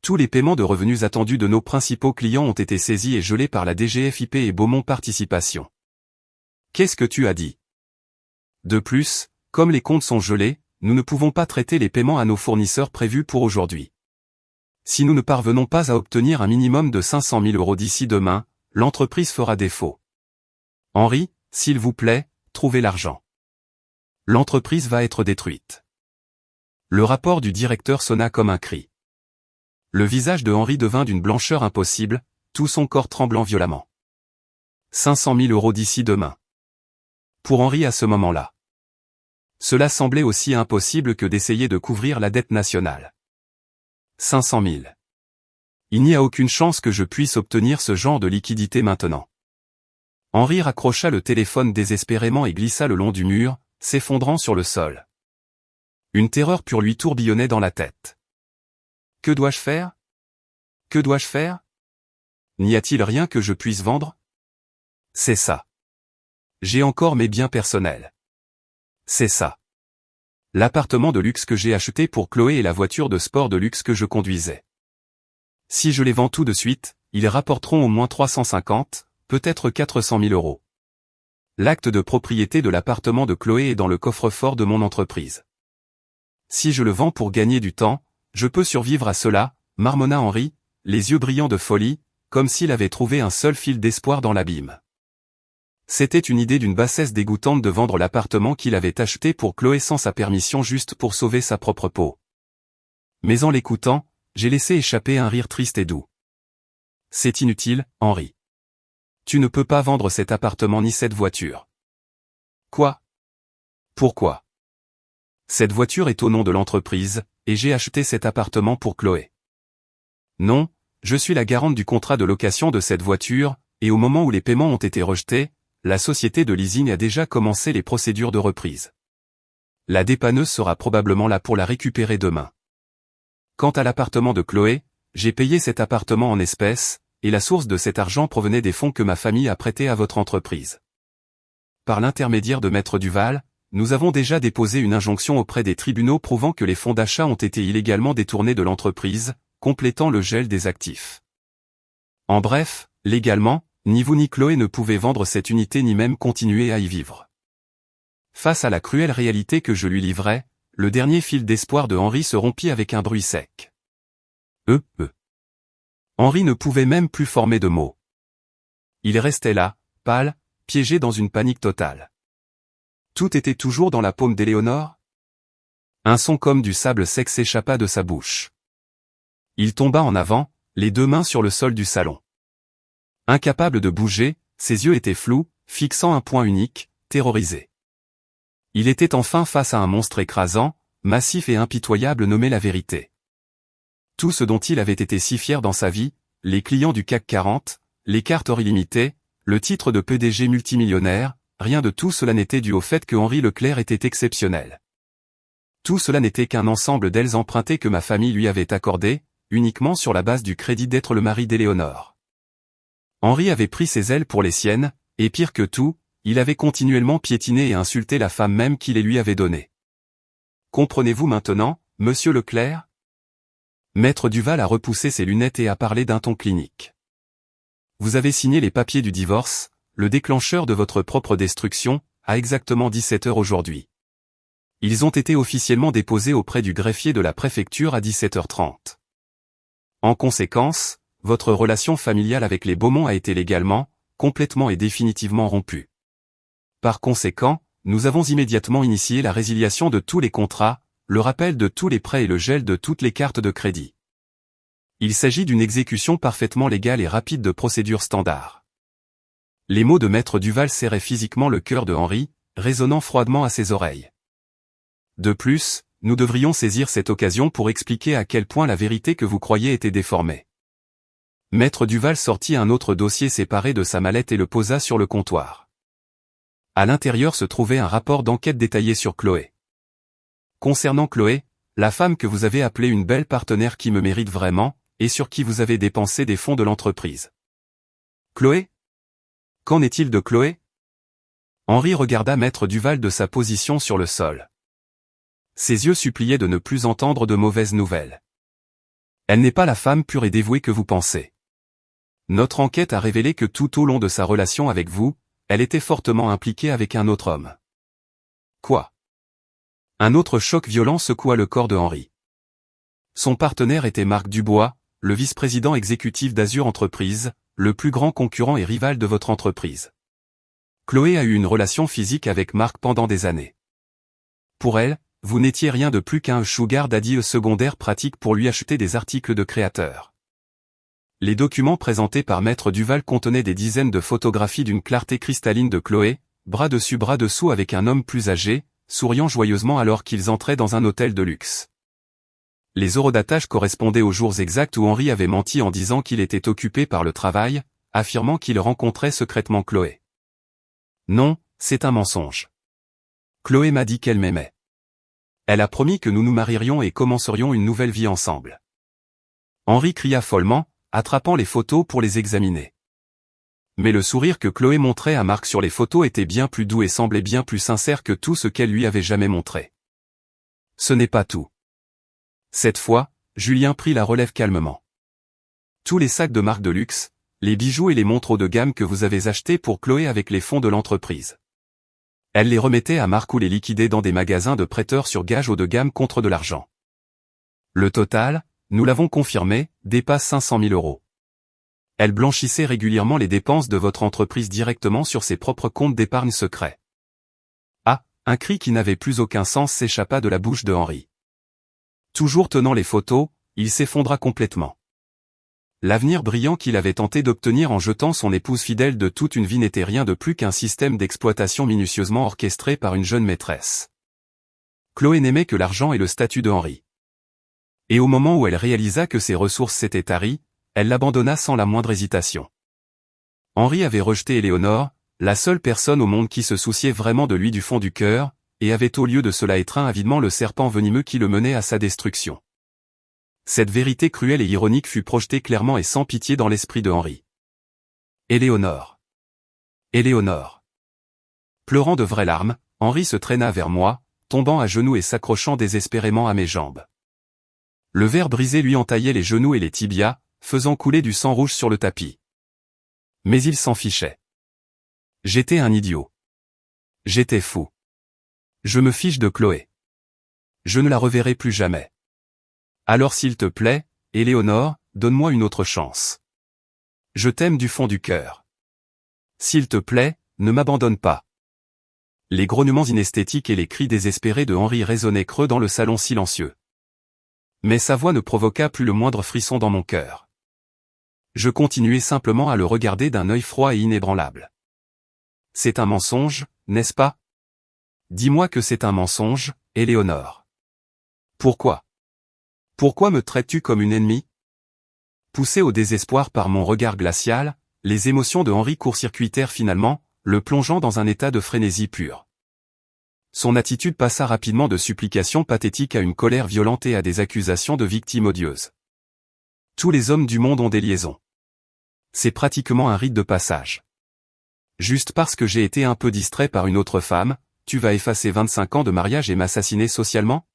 Tous les paiements de revenus attendus de nos principaux clients ont été saisis et gelés par la DGFiP et Beaumont Participation. Qu'est-ce que tu as dit? De plus, comme les comptes sont gelés, nous ne pouvons pas traiter les paiements à nos fournisseurs prévus pour aujourd'hui. Si nous ne parvenons pas à obtenir un minimum de 500 000 € d'ici demain, l'entreprise fera défaut. Henri, s'il vous plaît, trouvez l'argent. L'entreprise va être détruite. Le rapport du directeur sonna comme un cri. Le visage de Henri devint d'une blancheur impossible, tout son corps tremblant violemment. 500 000 € d'ici demain. Pour Henri à ce moment-là. Cela semblait aussi impossible que d'essayer de couvrir la dette nationale. 500 000. Il n'y a aucune chance que je puisse obtenir ce genre de liquidité maintenant. Henri raccrocha le téléphone désespérément et glissa le long du mur, s'effondrant sur le sol. Une terreur pure lui tourbillonnait dans la tête. Que dois-je faire? Que dois-je faire? N'y a-t-il rien que je puisse vendre? C'est ça. J'ai encore mes biens personnels. C'est ça. L'appartement de luxe que j'ai acheté pour Chloé et la voiture de sport de luxe que je conduisais. Si je les vends tout de suite, ils rapporteront au moins 350, peut-être 400 000 €. L'acte de propriété de l'appartement de Chloé est dans le coffre-fort de mon entreprise. Si je le vends pour gagner du temps, je peux survivre à cela, marmonna Henri, les yeux brillants de folie, comme s'il avait trouvé un seul fil d'espoir dans l'abîme. C'était une idée d'une bassesse dégoûtante de vendre l'appartement qu'il avait acheté pour Chloé sans sa permission juste pour sauver sa propre peau. Mais en l'écoutant, j'ai laissé échapper un rire triste et doux. C'est inutile, Henri. Tu ne peux pas vendre cet appartement ni cette voiture. Quoi? Pourquoi? Cette voiture est au nom de l'entreprise, et j'ai acheté cet appartement pour Chloé. Non, je suis la garante du contrat de location de cette voiture, et au moment où les paiements ont été rejetés, la société de leasing a déjà commencé les procédures de reprise. La dépanneuse sera probablement là pour la récupérer demain. Quant à l'appartement de Chloé, j'ai payé cet appartement en espèces, et la source de cet argent provenait des fonds que ma famille a prêtés à votre entreprise. Par l'intermédiaire de Maître Duval, nous avons déjà déposé une injonction auprès des tribunaux prouvant que les fonds d'achat ont été illégalement détournés de l'entreprise, complétant le gel des actifs. En bref, légalement, ni vous ni Chloé ne pouvez vendre cette unité ni même continuer à y vivre. Face à la cruelle réalité que je lui livrais, le dernier fil d'espoir de Henri se rompit avec un bruit sec. Henri ne pouvait même plus former de mots. Il restait là, pâle, piégé dans une panique totale. Tout était toujours dans la paume d'Éléonore? Un son comme du sable sec s'échappa de sa bouche. Il tomba en avant, les deux mains sur le sol du salon. Incapable de bouger, ses yeux étaient flous, fixant un point unique, terrorisé. Il était enfin face à un monstre écrasant, massif et impitoyable nommé la vérité. Tout ce dont il avait été si fier dans sa vie, les clients du CAC 40, les cartes or illimitées, le titre de PDG multimillionnaire, rien de tout cela n'était dû au fait que Henri Leclerc était exceptionnel. Tout cela n'était qu'un ensemble d'ailes empruntées que ma famille lui avait accordées, uniquement sur la base du crédit d'être le mari d'Éléonore. Henri avait pris ses ailes pour les siennes, et pire que tout, il avait continuellement piétiné et insulté la femme même qui les lui avait données. Comprenez-vous maintenant, monsieur Leclerc? Maître Duval a repoussé ses lunettes et a parlé d'un ton clinique. Vous avez signé les papiers du divorce, le déclencheur de votre propre destruction, à exactement 17 heures aujourd'hui. Ils ont été officiellement déposés auprès du greffier de la préfecture à 17h30. En conséquence, votre relation familiale avec les Beaumont a été légalement, complètement et définitivement rompue. Par conséquent, nous avons immédiatement initié la résiliation de tous les contrats, le rappel de tous les prêts et le gel de toutes les cartes de crédit. Il s'agit d'une exécution parfaitement légale et rapide de procédure standard. Les mots de Maître Duval serraient physiquement le cœur de Henri, résonnant froidement à ses oreilles. De plus, nous devrions saisir cette occasion pour expliquer à quel point la vérité que vous croyez était déformée. Maître Duval sortit un autre dossier séparé de sa mallette et le posa sur le comptoir. À l'intérieur se trouvait un rapport d'enquête détaillé sur Chloé. Concernant Chloé, la femme que vous avez appelée une belle partenaire qui me mérite vraiment, et sur qui vous avez dépensé des fonds de l'entreprise. Chloé? Qu'en est-il de Chloé? Henri regarda Maître Duval de sa position sur le sol. Ses yeux suppliaient de ne plus entendre de mauvaises nouvelles. Elle n'est pas la femme pure et dévouée que vous pensez. Notre enquête a révélé que tout au long de sa relation avec vous, elle était fortement impliquée avec un autre homme. Quoi? Un autre choc violent secoua le corps de Henri. Son partenaire était Marc Dubois, le vice-président exécutif d'Azur Entreprises, le plus grand concurrent et rival de votre entreprise. Chloé a eu une relation physique avec Marc pendant des années. Pour elle, vous n'étiez rien de plus qu'un sugar daddy secondaire pratique pour lui acheter des articles de créateurs. Les documents présentés par Maître Duval contenaient des dizaines de photographies d'une clarté cristalline de Chloé, bras dessus bras dessous avec un homme plus âgé, souriant joyeusement alors qu'ils entraient dans un hôtel de luxe. Les horodatage correspondaient aux jours exacts où Henri avait menti en disant qu'il était occupé par le travail, affirmant qu'il rencontrait secrètement Chloé. Non, c'est un mensonge. Chloé m'a dit qu'elle m'aimait. Elle a promis que nous nous marierions et commencerions une nouvelle vie ensemble. Henri cria follement, attrapant les photos pour les examiner. Mais le sourire que Chloé montrait à Marc sur les photos était bien plus doux et semblait bien plus sincère que tout ce qu'elle lui avait jamais montré. Ce n'est pas tout. Cette fois, Julien prit la relève calmement. Tous les sacs de marque de luxe, les bijoux et les montres haut de gamme que vous avez achetés pour Chloé avec les fonds de l'entreprise. Elle les remettait à Marc ou les liquidait dans des magasins de prêteurs sur gage haut de gamme contre de l'argent. Le total, nous l'avons confirmé, dépasse 500 000 €. Elle blanchissait régulièrement les dépenses de votre entreprise directement sur ses propres comptes d'épargne secrets. Ah, un cri qui n'avait plus aucun sens s'échappa de la bouche de Henri. Toujours tenant les photos, il s'effondra complètement. L'avenir brillant qu'il avait tenté d'obtenir en jetant son épouse fidèle de toute une vie n'était rien de plus qu'un système d'exploitation minutieusement orchestré par une jeune maîtresse. Chloé n'aimait que l'argent et le statut de Henri. Et au moment où elle réalisa que ses ressources s'étaient taries, elle l'abandonna sans la moindre hésitation. Henri avait rejeté Éléonore, la seule personne au monde qui se souciait vraiment de lui du fond du cœur, et avait au lieu de cela étreint avidement le serpent venimeux qui le menait à sa destruction. Cette vérité cruelle et ironique fut projetée clairement et sans pitié dans l'esprit de Henri. Éléonore. Éléonore. Pleurant de vraies larmes, Henri se traîna vers moi, tombant à genoux et s'accrochant désespérément à mes jambes. Le verre brisé lui entaillait les genoux et les tibias, faisant couler du sang rouge sur le tapis. Mais il s'en fichait. J'étais un idiot. J'étais fou. Je me fiche de Chloé. Je ne la reverrai plus jamais. Alors s'il te plaît, Éléonore, donne-moi une autre chance. Je t'aime du fond du cœur. S'il te plaît, ne m'abandonne pas. Les grognements inesthétiques et les cris désespérés de Henri résonnaient creux dans le salon silencieux. Mais sa voix ne provoqua plus le moindre frisson dans mon cœur. Je continuai simplement à le regarder d'un œil froid et inébranlable. C'est un mensonge, n'est-ce pas? Dis-moi que c'est un mensonge, Éléonore. Pourquoi? Pourquoi me traites-tu comme une ennemie? Poussé au désespoir par mon regard glacial, les émotions de Henri court-circuitèrent finalement, le plongeant dans un état de frénésie pure. Son attitude passa rapidement de supplication pathétique à une colère violente et à des accusations de victime odieuse. Tous les hommes du monde ont des liaisons. C'est pratiquement un rite de passage. Juste parce que j'ai été un peu distrait par une autre femme, tu vas effacer 25 ans de mariage et m'assassiner socialement?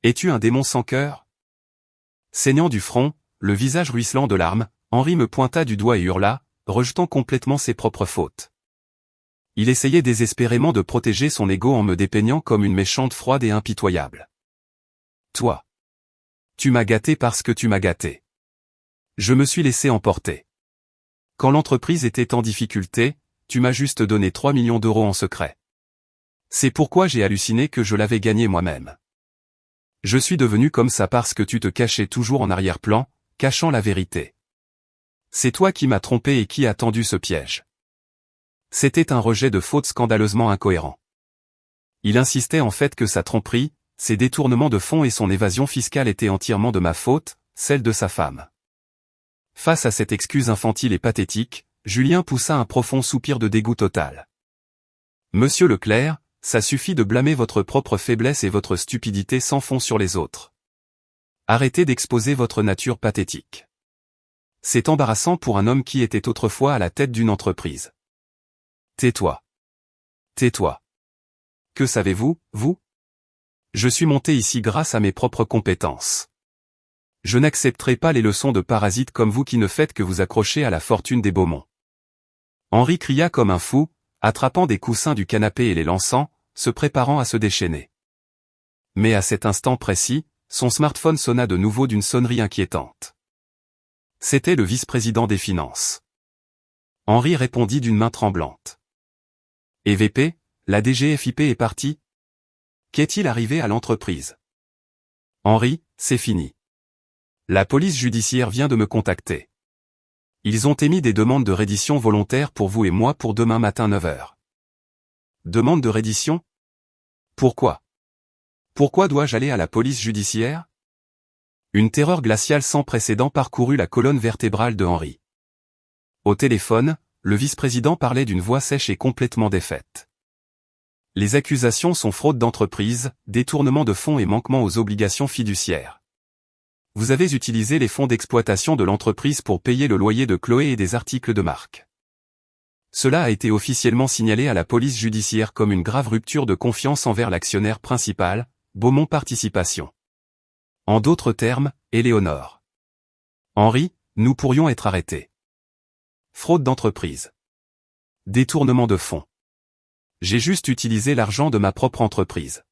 Es-tu un démon sans cœur? Saignant du front, le visage ruisselant de larmes, Henri me pointa du doigt et hurla, rejetant complètement ses propres fautes. Il essayait désespérément de protéger son ego en me dépeignant comme une méchante froide et impitoyable. Toi. Tu m'as gâté parce que tu m'as gâté. Je me suis laissé emporter. Quand l'entreprise était en difficulté, tu m'as juste donné 3 millions d'euros en secret. C'est pourquoi j'ai halluciné que je l'avais gagné moi-même. Je suis devenu comme ça parce que tu te cachais toujours en arrière-plan, cachant la vérité. C'est toi qui m'as trompé et qui as tendu ce piège. C'était un rejet de faute scandaleusement incohérent. Il insistait en fait que sa tromperie, ses détournements de fonds et son évasion fiscale étaient entièrement de ma faute, celle de sa femme. Face à cette excuse infantile et pathétique, Julien poussa un profond soupir de dégoût total. Monsieur Leclerc, ça suffit de blâmer votre propre faiblesse et votre stupidité sans fond sur les autres. Arrêtez d'exposer votre nature pathétique. C'est embarrassant pour un homme qui était autrefois à la tête d'une entreprise. Tais-toi. Tais-toi. Que savez-vous, vous? Je suis monté ici grâce à mes propres compétences. Je n'accepterai pas les leçons de parasites comme vous qui ne faites que vous accrocher à la fortune des Beaumont. Henri cria comme un fou, attrapant des coussins du canapé et les lançant, se préparant à se déchaîner. Mais à cet instant précis, son smartphone sonna de nouveau d'une sonnerie inquiétante. C'était le vice-président des Finances. Henri répondit d'une main tremblante. EVP, la DGFiP est partie? Qu'est-il arrivé à l'entreprise? Henri, c'est fini. La police judiciaire vient de me contacter. Ils ont émis des demandes de reddition volontaire pour vous et moi pour demain matin 9h. Demande de reddition? Pourquoi? Pourquoi dois-je aller à la police judiciaire? Une terreur glaciale sans précédent parcourut la colonne vertébrale de Henri. Au téléphone, le vice-président parlait d'une voix sèche et complètement défaite. Les accusations sont fraude d'entreprise, détournement de fonds et manquement aux obligations fiduciaires. Vous avez utilisé les fonds d'exploitation de l'entreprise pour payer le loyer de Chloé et des articles de marque. Cela a été officiellement signalé à la police judiciaire comme une grave rupture de confiance envers l'actionnaire principal, Beaumont Participation. En d'autres termes, Éléonore. Henri, nous pourrions être arrêtés. Fraude d'entreprise. Détournement de fonds. J'ai juste utilisé l'argent de ma propre entreprise.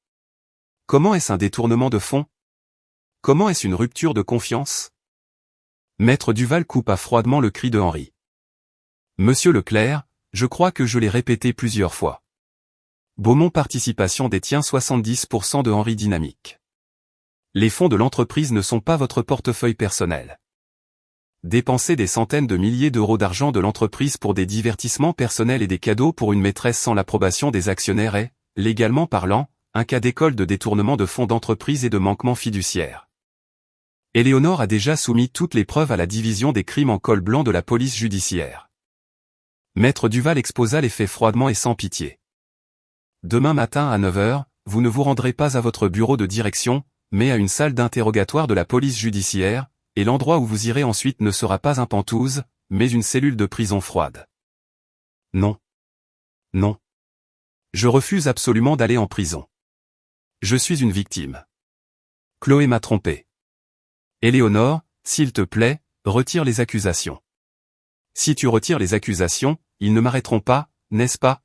Comment est-ce un détournement de fonds? Comment est-ce une rupture de confiance? Maître Duval coupa froidement le cri de Henri. Monsieur Leclerc, je crois que je l'ai répété plusieurs fois. Beaumont Participation détient 70% de Henri Dynamique. Les fonds de l'entreprise ne sont pas votre portefeuille personnel. dépenser des centaines de milliers d'euros d'argent de l'entreprise pour des divertissements personnels et des cadeaux pour une maîtresse sans l'approbation des actionnaires est, légalement parlant, un cas d'école de détournement de fonds d'entreprise et de manquement fiduciaire. Éléonore a déjà soumis toutes les preuves à la division des crimes en col blanc de la police judiciaire. Maître Duval exposa les faits froidement et sans pitié. Demain matin à 9 h, vous ne vous rendrez pas à votre bureau de direction, mais à une salle d'interrogatoire de la police judiciaire, et l'endroit où vous irez ensuite ne sera pas un Penthouse, mais une cellule de prison froide. Non. Non. Je refuse absolument d'aller en prison. Je suis une victime. Chloé m'a trompé. Éléonore, s'il te plaît, retire les accusations. Si tu retires les accusations, ils ne m'arrêteront pas, n'est-ce pas?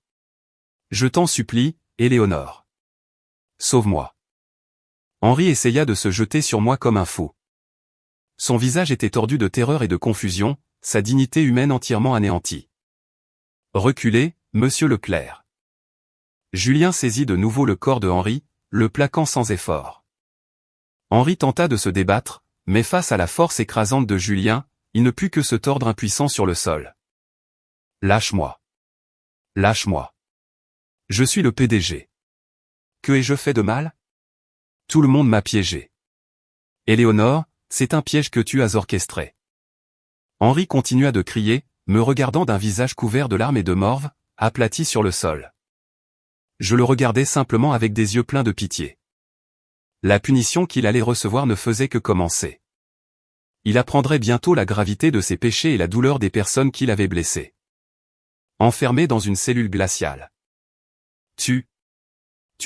Je t'en supplie, Éléonore. Sauve-moi. Henri essaya de se jeter sur moi comme un fou. Son visage était tordu de terreur et de confusion, sa dignité humaine entièrement anéantie. Reculez, monsieur Leclerc. Julien saisit de nouveau le corps de Henri, le plaquant sans effort. Henri tenta de se débattre, mais face à la force écrasante de Julien, il ne put que se tordre impuissant sur le sol. Lâche-moi. Lâche-moi. Je suis le PDG. Que ai-je fait de mal? Tout le monde m'a piégé. Éléonore, c'est un piège que tu as orchestré. Henri continua de crier, me regardant d'un visage couvert de larmes et de morve, aplati sur le sol. Je le regardais simplement avec des yeux pleins de pitié. La punition qu'il allait recevoir ne faisait que commencer. Il apprendrait bientôt la gravité de ses péchés et la douleur des personnes qu'il avait blessées. Enfermé dans une cellule glaciale. Tu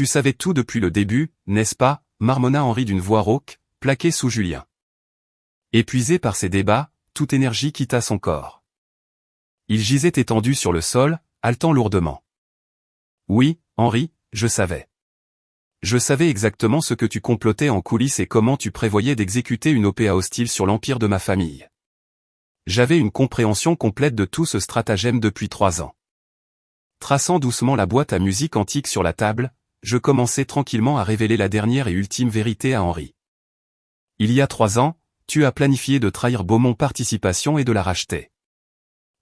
savais tout depuis le début, n'est-ce pas, marmonna Henri d'une voix rauque, plaquée sous Julien. Épuisé par ses débats, toute énergie quitta son corps. Il gisait étendu sur le sol, haletant lourdement. Oui, Henri, je savais. Je savais exactement ce que tu complotais en coulisses et comment tu prévoyais d'exécuter une OPA hostile sur l'empire de ma famille. J'avais une compréhension complète de tout ce stratagème depuis 3 ans. Traçant doucement la boîte à musique antique sur la table, je commençais tranquillement à révéler la dernière et ultime vérité à Henri. Il y a 3 ans, tu as planifié de trahir Beaumont Participation et de la racheter.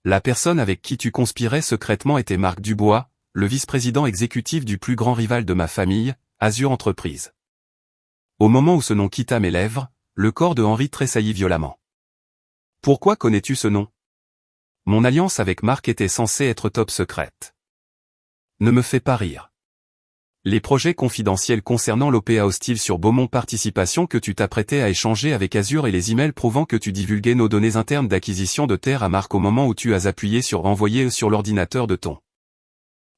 La personne avec qui tu conspirais secrètement était Marc Dubois, le vice-président exécutif du plus grand rival de ma famille, Azur Entreprises. Au moment où ce nom quitta mes lèvres, le corps de Henri tressaillit violemment. Pourquoi connais-tu ce nom? Mon alliance avec Marc était censée être top secrète. Ne me fais pas rire. Les projets confidentiels concernant l'OPA hostile sur Beaumont Participation que tu t'apprêtais à échanger avec Azur et les emails prouvant que tu divulguais nos données internes d'acquisition de terre à Marc au moment où tu as appuyé sur envoyer sur l'ordinateur de ton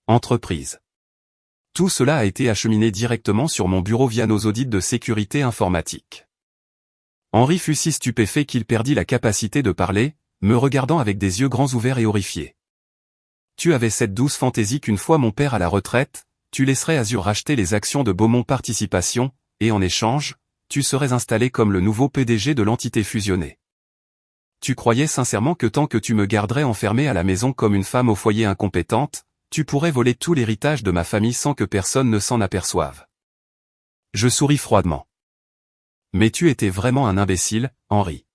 entreprise. Tout cela a été acheminé directement sur mon bureau via nos audits de sécurité informatique. Henri fut si stupéfait qu'il perdit la capacité de parler, me regardant avec des yeux grands ouverts et horrifiés. Tu avais cette douce fantaisie qu'une fois mon père à la retraite, tu laisserais Azur racheter les actions de Beaumont Participation, et en échange, tu serais installé comme le nouveau PDG de l'entité fusionnée. Tu croyais sincèrement que tant que tu me garderais enfermé à la maison comme une femme au foyer incompétente, tu pourrais voler tout l'héritage de ma famille sans que personne ne s'en aperçoive. Je souris froidement. Mais tu étais vraiment un imbécile, Henri.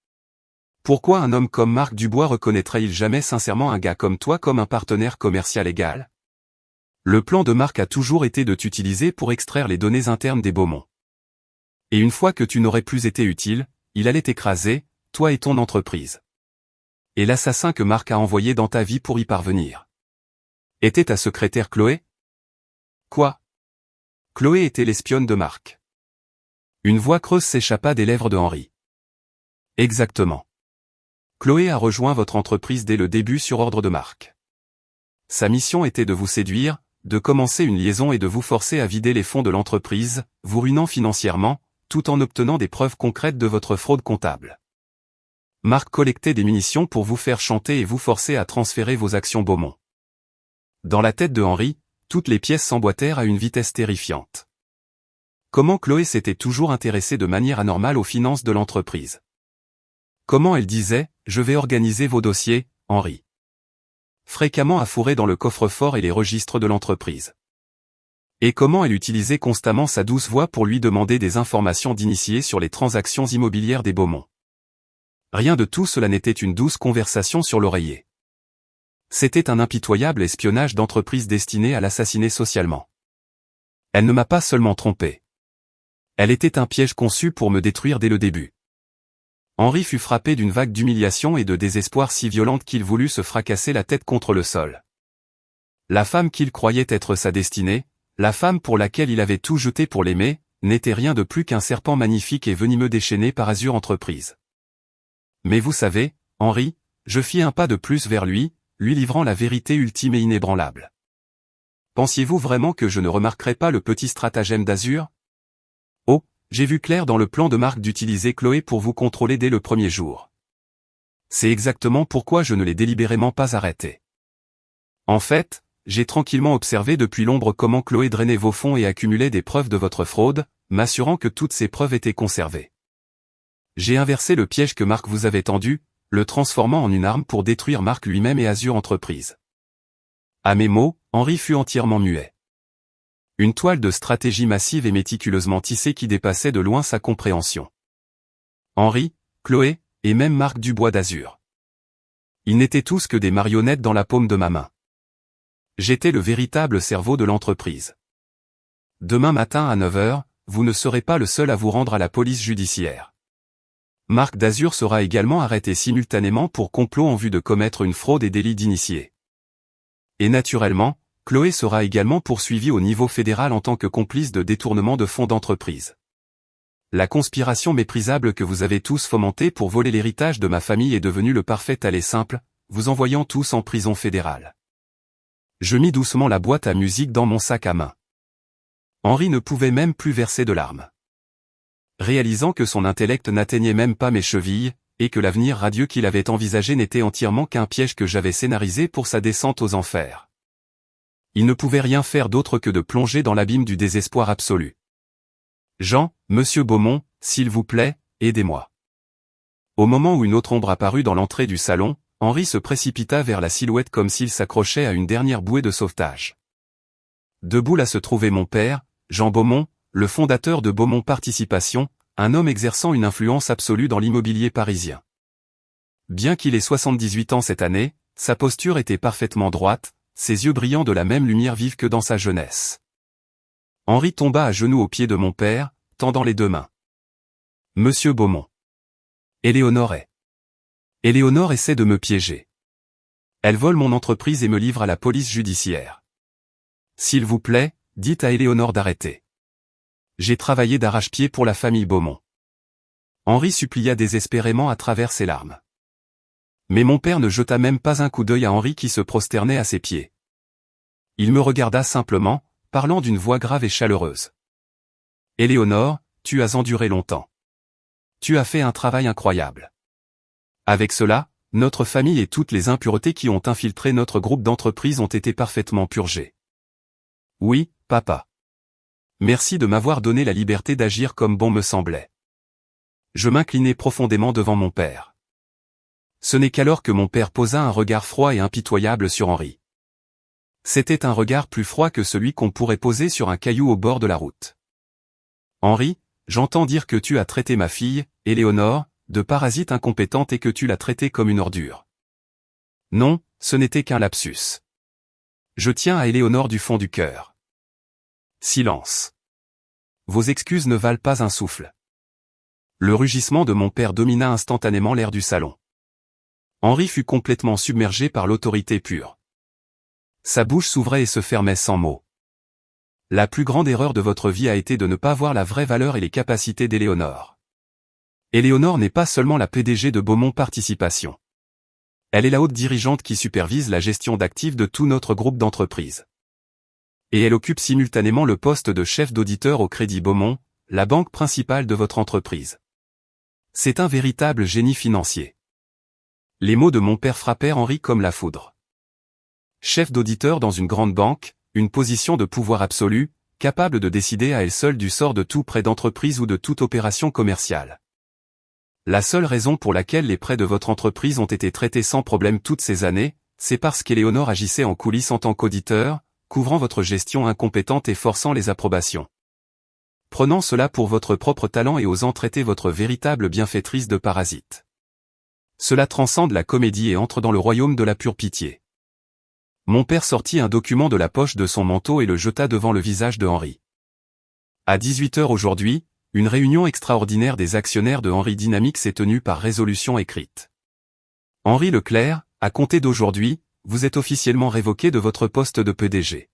Pourquoi un homme comme Marc Dubois reconnaîtrait-il jamais sincèrement un gars comme toi comme un partenaire commercial égal? Le plan de Marc a toujours été de t'utiliser pour extraire les données internes des Beaumont. Et une fois que tu n'aurais plus été utile, il allait t'écraser, toi et ton entreprise. Et l'assassin que Marc a envoyé dans ta vie pour y parvenir était ta secrétaire Chloé? Quoi? Chloé était l'espionne de Marc. Une voix creuse s'échappa des lèvres de Henri. Exactement. Chloé a rejoint votre entreprise dès le début sur ordre de Marc. Sa mission était de vous séduire, de commencer une liaison et de vous forcer à vider les fonds de l'entreprise, vous ruinant financièrement, tout en obtenant des preuves concrètes de votre fraude comptable. Marc collectait des munitions pour vous faire chanter et vous forcer à transférer vos actions Beaumont. Dans la tête de Henri, toutes les pièces s'emboîtèrent à une vitesse terrifiante. Comment Chloé s'était toujours intéressée de manière anormale aux finances de l'entreprise. Comment elle disait, je vais organiser vos dossiers, Henri. Fréquemment affourée dans le coffre-fort et les registres de l'entreprise. Et comment elle utilisait constamment sa douce voix pour lui demander des informations d'initié sur les transactions immobilières des Beaumont. Rien de tout cela n'était une douce conversation sur l'oreiller. C'était un impitoyable espionnage d'entreprise destiné à l'assassiner socialement. Elle ne m'a pas seulement trompé. Elle était un piège conçu pour me détruire dès le début. Henri fut frappé d'une vague d'humiliation et de désespoir si violente qu'il voulut se fracasser la tête contre le sol. La femme qu'il croyait être sa destinée, la femme pour laquelle il avait tout jeté pour l'aimer, n'était rien de plus qu'un serpent magnifique et venimeux déchaîné par Azur Entreprise. Mais vous savez, Henri, je fis un pas de plus vers lui livrant la vérité ultime et inébranlable. Pensiez-vous vraiment que je ne remarquerais pas le petit stratagème d'Azur? Oh, j'ai vu clair dans le plan de Marc d'utiliser Chloé pour vous contrôler dès le premier jour. C'est exactement pourquoi je ne l'ai délibérément pas arrêté. En fait, j'ai tranquillement observé depuis l'ombre comment Chloé drainait vos fonds et accumulait des preuves de votre fraude, m'assurant que toutes ces preuves étaient conservées. J'ai inversé le piège que Marc vous avait tendu, le transformant en une arme pour détruire Marc lui-même et Azur Entreprise. À mes mots, Henri fut entièrement muet. Une toile de stratégie massive et méticuleusement tissée qui dépassait de loin sa compréhension. Henri, Chloé, et même Marc Dubois d'Azur. Ils n'étaient tous que des marionnettes dans la paume de ma main. J'étais le véritable cerveau de l'entreprise. Demain matin à 9h, vous ne serez pas le seul à vous rendre à la police judiciaire. Marc d'Azur sera également arrêté simultanément pour complot en vue de commettre une fraude et délit d'initié. Et naturellement, Chloé sera également poursuivie au niveau fédéral en tant que complice de détournement de fonds d'entreprise. La conspiration méprisable que vous avez tous fomentée pour voler l'héritage de ma famille est devenue le parfait aller simple, vous envoyant tous en prison fédérale. Je mis doucement la boîte à musique dans mon sac à main. Henri ne pouvait même plus verser de larmes. Réalisant que son intellect n'atteignait même pas mes chevilles, et que l'avenir radieux qu'il avait envisagé n'était entièrement qu'un piège que j'avais scénarisé pour sa descente aux enfers. Il ne pouvait rien faire d'autre que de plonger dans l'abîme du désespoir absolu. Jean, Monsieur Beaumont, s'il vous plaît, aidez-moi. Au moment où une autre ombre apparut dans l'entrée du salon, Henri se précipita vers la silhouette comme s'il s'accrochait à une dernière bouée de sauvetage. Debout là se trouvait mon père, Jean Beaumont, le fondateur de Beaumont Participation, un homme exerçant une influence absolue dans l'immobilier parisien. Bien qu'il ait 78 ans cette année, sa posture était parfaitement droite, ses yeux brillant de la même lumière vive que dans sa jeunesse. Henri tomba à genoux aux pieds de mon père, tendant les deux mains. Monsieur Beaumont. Éléonore est. Éléonore essaie de me piéger. Elle vole mon entreprise et me livre à la police judiciaire. S'il vous plaît, dites à Éléonore d'arrêter. J'ai travaillé d'arrache-pied pour la famille Beaumont. Henri supplia désespérément à travers ses larmes. Mais mon père ne jeta même pas un coup d'œil à Henri qui se prosternait à ses pieds. Il me regarda simplement, parlant d'une voix grave et chaleureuse. Éléonore, tu as enduré longtemps. Tu as fait un travail incroyable. Avec cela, notre famille et toutes les impuretés qui ont infiltré notre groupe d'entreprise ont été parfaitement purgées. Oui, papa. Merci de m'avoir donné la liberté d'agir comme bon me semblait. Je m'inclinai profondément devant mon père. Ce n'est qu'alors que mon père posa un regard froid et impitoyable sur Henri. C'était un regard plus froid que celui qu'on pourrait poser sur un caillou au bord de la route. Henri, j'entends dire que tu as traité ma fille, Éléonore, de parasite incompétente et que tu l'as traitée comme une ordure. Non, ce n'était qu'un lapsus. Je tiens à Éléonore du fond du cœur. Silence. Vos excuses ne valent pas un souffle. Le rugissement de mon père domina instantanément l'air du salon. Henri fut complètement submergé par l'autorité pure. Sa bouche s'ouvrait et se fermait sans mots. La plus grande erreur de votre vie a été de ne pas voir la vraie valeur et les capacités d'Éléonore. Éléonore n'est pas seulement la PDG de Beaumont Participation. Elle est la haute dirigeante qui supervise la gestion d'actifs de tout notre groupe d'entreprises. Et elle occupe simultanément le poste de chef d'auditeur au Crédit Beaumont, la banque principale de votre entreprise. C'est un véritable génie financier. Les mots de mon père frappèrent Henri comme la foudre. Chef d'auditeur dans une grande banque, une position de pouvoir absolu, capable de décider à elle seule du sort de tout prêt d'entreprise ou de toute opération commerciale. La seule raison pour laquelle les prêts de votre entreprise ont été traités sans problème toutes ces années, c'est parce qu'Éléonore agissait en coulisses en tant qu'auditeur, couvrant votre gestion incompétente et forçant les approbations. Prenant cela pour votre propre talent et osant traiter votre véritable bienfaitrice de parasite. Cela transcende la comédie et entre dans le royaume de la pure pitié. Mon père sortit un document de la poche de son manteau et le jeta devant le visage de Henri. À 18 h aujourd'hui, une réunion extraordinaire des actionnaires de Henri Dynamics s'est tenue par résolution écrite. Henri Leclerc, à compter d'aujourd'hui, vous êtes officiellement révoqué de votre poste de PDG.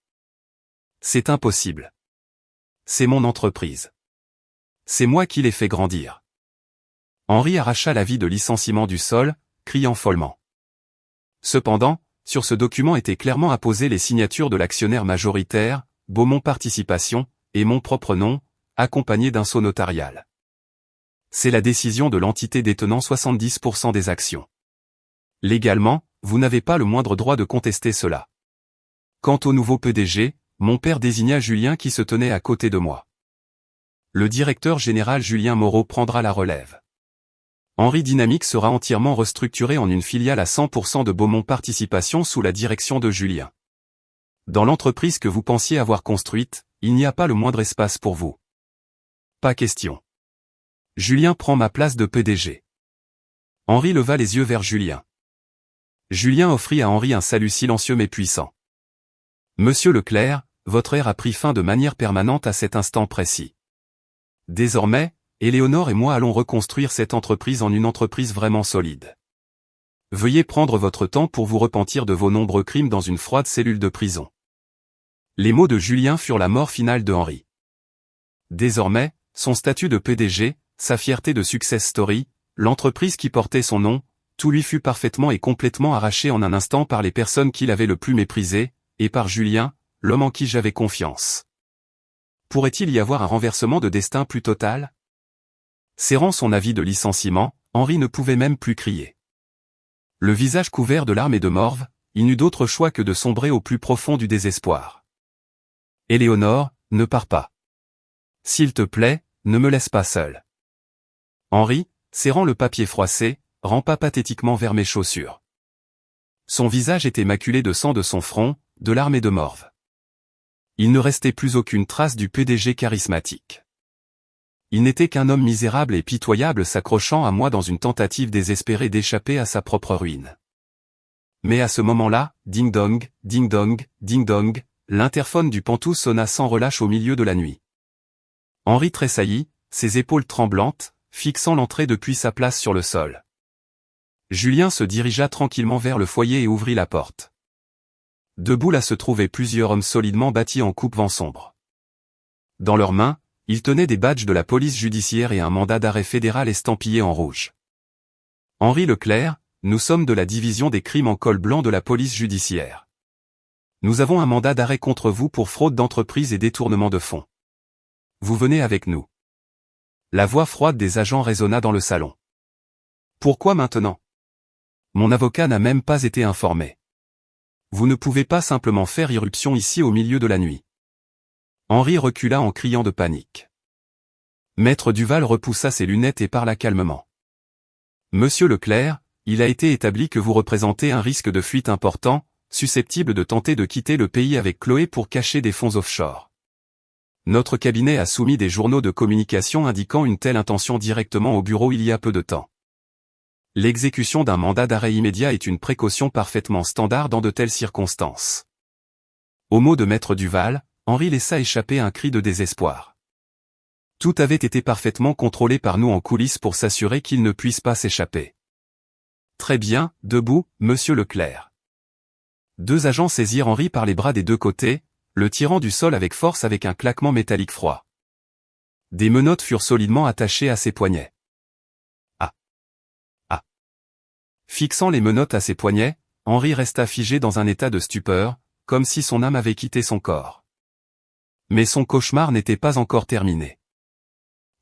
C'est impossible. C'est mon entreprise. C'est moi qui l'ai fait grandir. Henri arracha l'avis de licenciement du sol, criant follement. Cependant, sur ce document étaient clairement apposées les signatures de l'actionnaire majoritaire, Beaumont Participation, et mon propre nom, accompagné d'un sceau notarial. C'est la décision de l'entité détenant 70% des actions. Légalement, vous n'avez pas le moindre droit de contester cela. Quant au nouveau PDG, mon père désigna Julien qui se tenait à côté de moi. Le directeur général Julien Moreau prendra la relève. Henri Dynamics sera entièrement restructuré en une filiale à 100% de Beaumont Participation sous la direction de Julien. Dans l'entreprise que vous pensiez avoir construite, il n'y a pas le moindre espace pour vous. Pas question. Julien prend ma place de PDG. Henri leva les yeux vers Julien. Julien offrit à Henri un salut silencieux mais puissant. Monsieur Leclerc, votre ère a pris fin de manière permanente à cet instant précis. Désormais, Éléonore et moi allons reconstruire cette entreprise en une entreprise vraiment solide. Veuillez prendre votre temps pour vous repentir de vos nombreux crimes dans une froide cellule de prison. Les mots de Julien furent la mort finale de Henri. Désormais, son statut de PDG, sa fierté de success story, l'entreprise qui portait son nom, tout lui fut parfaitement et complètement arraché en un instant par les personnes qu'il avait le plus méprisées, et par Julien, l'homme en qui j'avais confiance. Pourrait-il y avoir un renversement de destin plus total ? Serrant son avis de licenciement, Henri ne pouvait même plus crier. Le visage couvert de larmes et de morve, il n'eut d'autre choix que de sombrer au plus profond du désespoir. Éléonore, ne pars pas. S'il te plaît, ne me laisse pas seul. Henri, serrant le papier froissé, rampa pathétiquement vers mes chaussures. Son visage était maculé de sang de son front, de larmes et de morve. Il ne restait plus aucune trace du PDG charismatique. Il n'était qu'un homme misérable et pitoyable s'accrochant à moi dans une tentative désespérée d'échapper à sa propre ruine. Mais à ce moment-là, ding-dong, ding-dong, ding-dong, l'interphone du Pantoux sonna sans relâche au milieu de la nuit. Henri tressaillit, ses épaules tremblantes, fixant l'entrée depuis sa place sur le sol. Julien se dirigea tranquillement vers le foyer et ouvrit la porte. Debout là se trouvaient plusieurs hommes solidement bâtis en coupe-vent sombre. Dans leurs mains, ils tenaient des badges de la police judiciaire et un mandat d'arrêt fédéral estampillé en rouge. Henri Leclerc, nous sommes de la division des crimes en col blanc de la police judiciaire. Nous avons un mandat d'arrêt contre vous pour fraude d'entreprise et détournement de fonds. Vous venez avec nous. La voix froide des agents résonna dans le salon. Pourquoi maintenant ? Mon avocat n'a même pas été informé. Vous ne pouvez pas simplement faire irruption ici au milieu de la nuit. Henri recula en criant de panique. Maître Duval repoussa ses lunettes et parla calmement. Monsieur Leclerc, il a été établi que vous représentez un risque de fuite important, susceptible de tenter de quitter le pays avec Chloé pour cacher des fonds offshore. Notre cabinet a soumis des journaux de communication indiquant une telle intention directement au bureau il y a peu de temps. L'exécution d'un mandat d'arrêt immédiat est une précaution parfaitement standard dans de telles circonstances. Au mot de Maître Duval, Henri laissa échapper un cri de désespoir. Tout avait été parfaitement contrôlé par nous en coulisses pour s'assurer qu'il ne puisse pas s'échapper. Très bien, debout, monsieur Leclerc. Deux agents saisirent Henri par les bras des deux côtés, le tirant du sol avec force avec un claquement métallique froid. Des menottes furent solidement attachées à ses poignets. Fixant les menottes à ses poignets, Henri resta figé dans un état de stupeur, comme si son âme avait quitté son corps. Mais son cauchemar n'était pas encore terminé.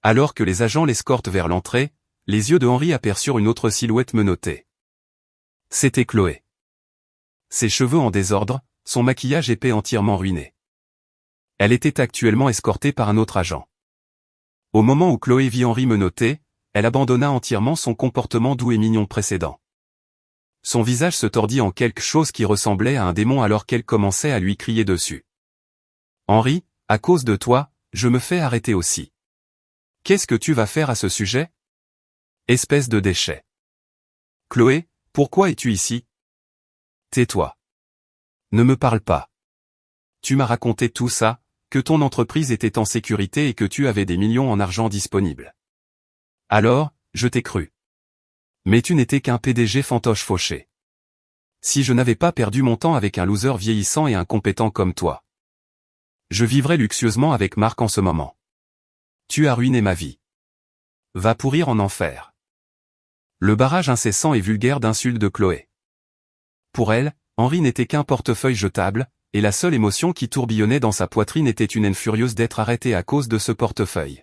Alors que les agents l'escortent vers l'entrée, les yeux de Henri aperçurent une autre silhouette menottée. C'était Chloé. Ses cheveux en désordre, son maquillage épais entièrement ruiné. Elle était actuellement escortée par un autre agent. Au moment où Chloé vit Henri menotté, elle abandonna entièrement son comportement doux et mignon précédent. Son visage se tordit en quelque chose qui ressemblait à un démon alors qu'elle commençait à lui crier dessus. « Henri, à cause de toi, je me fais arrêter aussi. Qu'est-ce que tu vas faire à ce sujet ? Espèce de déchet. » Chloé, pourquoi es-tu ici? Tais-toi. Ne me parle pas. Tu m'as raconté tout ça, que ton entreprise était en sécurité et que tu avais des millions en argent disponible. Alors, je t'ai cru. Mais tu n'étais qu'un PDG fantoche fauché. Si je n'avais pas perdu mon temps avec un loser vieillissant et incompétent comme toi, je vivrais luxueusement avec Marc en ce moment. Tu as ruiné ma vie. Va pourrir en enfer. Le barrage incessant et vulgaire d'insultes de Chloé. Pour elle, Henri n'était qu'un portefeuille jetable, et la seule émotion qui tourbillonnait dans sa poitrine était une haine furieuse d'être arrêtée à cause de ce portefeuille.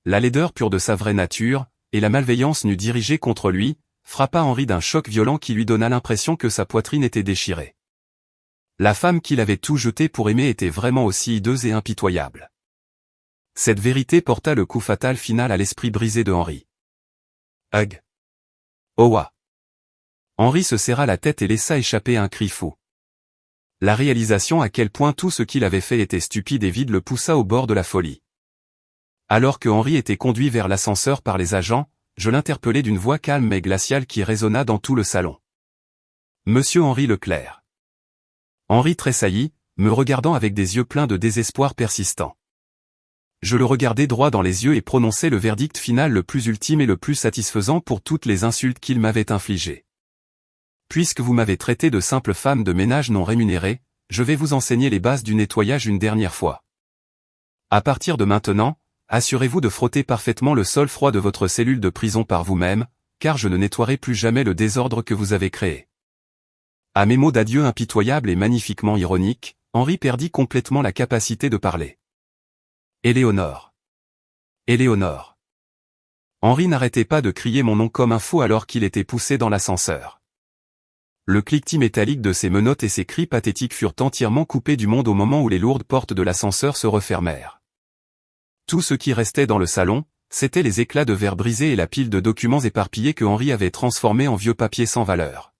La laideur pure de sa vraie nature, et la malveillance nue dirigée contre lui, frappa Henri d'un choc violent qui lui donna l'impression que sa poitrine était déchirée. La femme qu'il avait tout jeté pour aimer était vraiment aussi hideuse et impitoyable. Cette vérité porta le coup fatal final à l'esprit brisé de Henri. Hug. Owa. Henri se serra la tête et laissa échapper un cri fou. La réalisation à quel point tout ce qu'il avait fait était stupide et vide le poussa au bord de la folie. Alors que Henri était conduit vers l'ascenseur par les agents, je l'interpellai d'une voix calme mais glaciale qui résonna dans tout le salon. Monsieur Henri Leclerc. Henri tressaillit, me regardant avec des yeux pleins de désespoir persistant. Je le regardai droit dans les yeux et prononçai le verdict final le plus ultime et le plus satisfaisant pour toutes les insultes qu'il m'avait infligées. Puisque vous m'avez traité de simple femme de ménage non rémunérée, je vais vous enseigner les bases du nettoyage une dernière fois. À partir de maintenant, assurez-vous de frotter parfaitement le sol froid de votre cellule de prison par vous-même, car je ne nettoierai plus jamais le désordre que vous avez créé. À mes mots d'adieu impitoyables et magnifiquement ironiques, Henri perdit complètement la capacité de parler. Éléonore. Éléonore. Henri n'arrêtait pas de crier mon nom comme un fou alors qu'il était poussé dans l'ascenseur. Le cliquetis métallique de ses menottes et ses cris pathétiques furent entièrement coupés du monde au moment où les lourdes portes de l'ascenseur se refermèrent. Tout ce qui restait dans le salon, c'étaient les éclats de verre brisés et la pile de documents éparpillés que Henri avait transformés en vieux papiers sans valeur.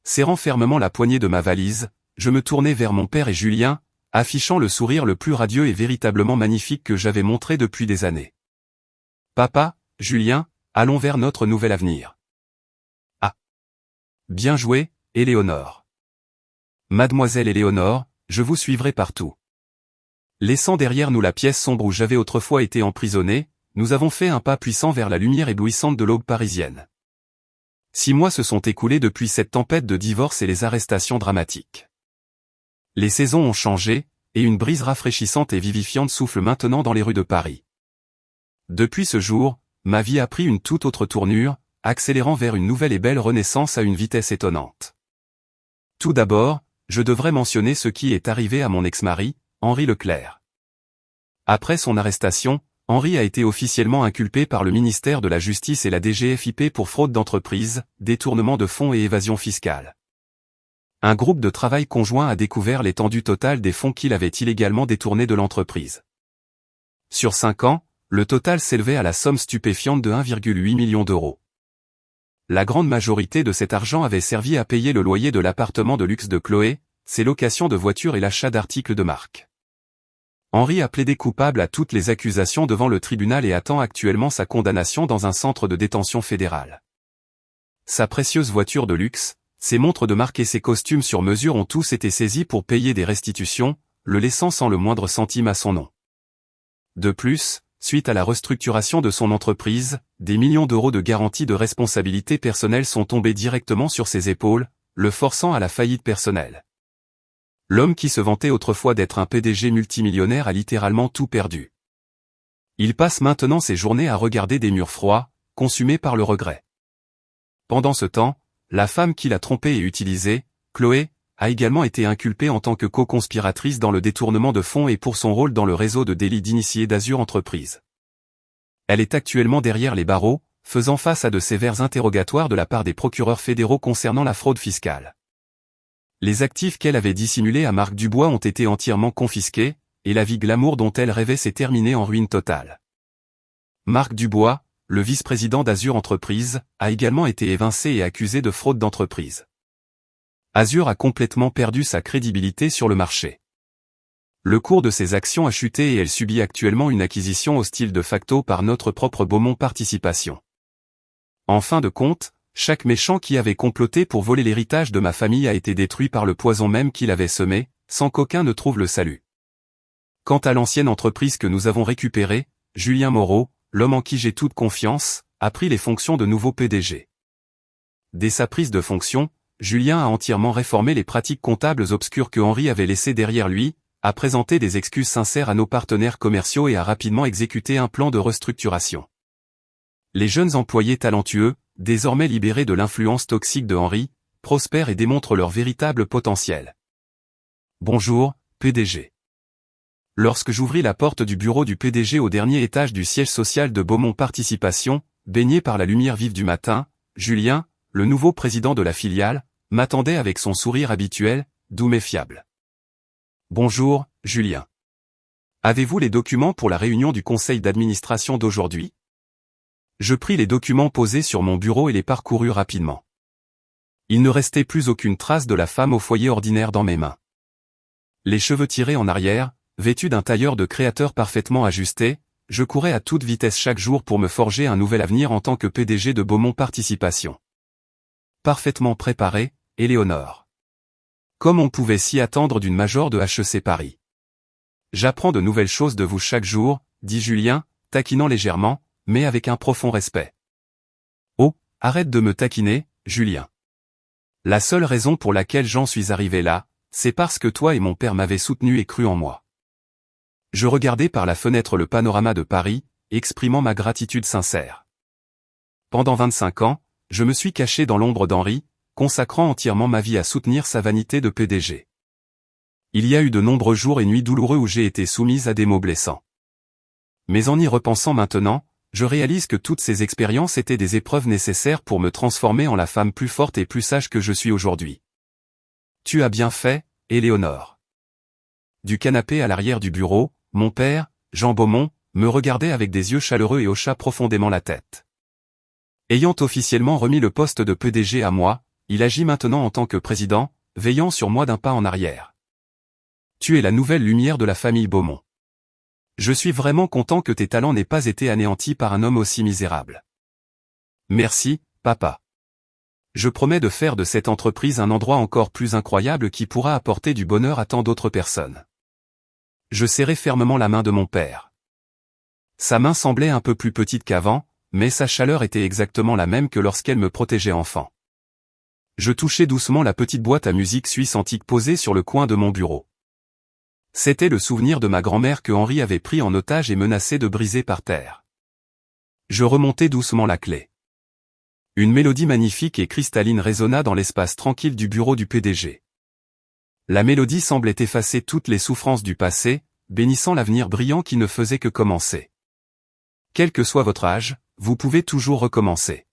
Serrant fermement la poignée de ma valise, je me tournai vers mon père et Julien, affichant le sourire le plus radieux et véritablement magnifique que j'avais montré depuis des années. Papa, Julien, allons vers notre nouvel avenir. Ah. Bien joué, Éléonore. Mademoiselle Éléonore, je vous suivrai partout. Laissant derrière nous la pièce sombre où j'avais autrefois été emprisonné, nous avons fait un pas puissant vers la lumière éblouissante de l'aube parisienne. 6 mois se sont écoulés depuis cette tempête de divorce et les arrestations dramatiques. Les saisons ont changé, et une brise rafraîchissante et vivifiante souffle maintenant dans les rues de Paris. Depuis ce jour, ma vie a pris une toute autre tournure, accélérant vers une nouvelle et belle renaissance à une vitesse étonnante. Tout d'abord, je devrais mentionner ce qui est arrivé à mon ex-mari, Henri Leclerc. Après son arrestation, Henri a été officiellement inculpé par le ministère de la Justice et la DGFiP pour fraude d'entreprise, détournement de fonds et évasion fiscale. Un groupe de travail conjoint a découvert l'étendue totale des fonds qu'il avait illégalement détournés de l'entreprise. Sur 5 ans, le total s'élevait à la somme stupéfiante de 1,8 million d'euros. La grande majorité de cet argent avait servi à payer le loyer de l'appartement de luxe de Chloé, ses locations de voitures et l'achat d'articles de marque. Henri a plaidé coupable à toutes les accusations devant le tribunal et attend actuellement sa condamnation dans un centre de détention fédéral. Sa précieuse voiture de luxe, ses montres de marque et ses costumes sur mesure ont tous été saisis pour payer des restitutions, le laissant sans le moindre centime à son nom. De plus, suite à la restructuration de son entreprise, des millions d'euros de garanties de responsabilité personnelle sont tombés directement sur ses épaules, le forçant à la faillite personnelle. L'homme qui se vantait autrefois d'être un PDG multimillionnaire a littéralement tout perdu. Il passe maintenant ses journées à regarder des murs froids, consumés par le regret. Pendant ce temps, la femme qui l'a trompé et utilisé, Chloé, a également été inculpée en tant que co-conspiratrice dans le détournement de fonds et pour son rôle dans le réseau de délit d'initiés d'Azur Entreprises. Elle est actuellement derrière les barreaux, faisant face à de sévères interrogatoires de la part des procureurs fédéraux concernant la fraude fiscale. Les actifs qu'elle avait dissimulés à Marc Dubois ont été entièrement confisqués, et la vie glamour dont elle rêvait s'est terminée en ruine totale. Marc Dubois, le vice-président d'Azur Entreprises, a également été évincé et accusé de fraude d'entreprise. Azur a complètement perdu sa crédibilité sur le marché. Le cours de ses actions a chuté et elle subit actuellement une acquisition hostile de facto par notre propre Beaumont Participation. En fin de compte, chaque méchant qui avait comploté pour voler l'héritage de ma famille a été détruit par le poison même qu'il avait semé, sans qu'aucun ne trouve le salut. Quant à l'ancienne entreprise que nous avons récupérée, Julien Moreau, l'homme en qui j'ai toute confiance, a pris les fonctions de nouveau PDG. Dès sa prise de fonction, Julien a entièrement réformé les pratiques comptables obscures que Henri avait laissées derrière lui, a présenté des excuses sincères à nos partenaires commerciaux et a rapidement exécuté un plan de restructuration. Les jeunes employés talentueux, désormais libérés de l'influence toxique de Henri, prospèrent et démontrent leur véritable potentiel. Bonjour, PDG. Lorsque j'ouvris la porte du bureau du PDG au dernier étage du siège social de Beaumont Participation, baigné par la lumière vive du matin, Julien, le nouveau président de la filiale, m'attendait avec son sourire habituel, doux mais fiable. Bonjour, Julien. Avez-vous les documents pour la réunion du conseil d'administration d'aujourd'hui? Je pris les documents posés sur mon bureau et les parcourus rapidement. Il ne restait plus aucune trace de la femme au foyer ordinaire dans mes mains. Les cheveux tirés en arrière, vêtu d'un tailleur de créateur parfaitement ajusté, je courais à toute vitesse chaque jour pour me forger un nouvel avenir en tant que PDG de Beaumont Participation. Parfaitement préparé, Éléonore. Comme on pouvait s'y attendre d'une major de HEC Paris. J'apprends de nouvelles choses de vous chaque jour, dit Julien, taquinant légèrement, mais avec un profond respect. Oh, arrête de me taquiner, Julien. La seule raison pour laquelle j'en suis arrivé là, c'est parce que toi et mon père m'avaient soutenu et cru en moi. Je regardais par la fenêtre le panorama de Paris, exprimant ma gratitude sincère. Pendant 25 ans, je me suis caché dans l'ombre d'Henri, consacrant entièrement ma vie à soutenir sa vanité de PDG. Il y a eu de nombreux jours et nuits douloureux où j'ai été soumise à des mots blessants. Mais en y repensant maintenant, je réalise que toutes ces expériences étaient des épreuves nécessaires pour me transformer en la femme plus forte et plus sage que je suis aujourd'hui. Tu as bien fait, Éléonore. Du canapé à l'arrière du bureau, mon père, Jean Beaumont, me regardait avec des yeux chaleureux et hocha profondément la tête. Ayant officiellement remis le poste de PDG à moi, il agit maintenant en tant que président, veillant sur moi d'un pas en arrière. Tu es la nouvelle lumière de la famille Beaumont. Je suis vraiment content que tes talents n'aient pas été anéantis par un homme aussi misérable. Merci, papa. Je promets de faire de cette entreprise un endroit encore plus incroyable qui pourra apporter du bonheur à tant d'autres personnes. Je serrai fermement la main de mon père. Sa main semblait un peu plus petite qu'avant, mais sa chaleur était exactement la même que lorsqu'elle me protégeait enfant. Je touchai doucement la petite boîte à musique suisse antique posée sur le coin de mon bureau. C'était le souvenir de ma grand-mère que Henri avait pris en otage et menacé de briser par terre. Je remontai doucement la clé. Une mélodie magnifique et cristalline résonna dans l'espace tranquille du bureau du PDG. La mélodie semblait effacer toutes les souffrances du passé, bénissant l'avenir brillant qui ne faisait que commencer. Quel que soit votre âge, vous pouvez toujours recommencer.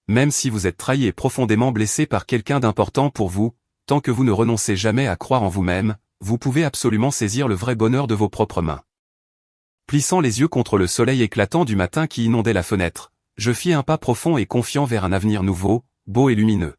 Même si vous êtes trahi et profondément blessé par quelqu'un d'important pour vous, tant que vous ne renoncez jamais à croire en vous-même, vous pouvez absolument saisir le vrai bonheur de vos propres mains. Plissant les yeux contre le soleil éclatant du matin qui inondait la fenêtre, je fis un pas profond et confiant vers un avenir nouveau, beau et lumineux.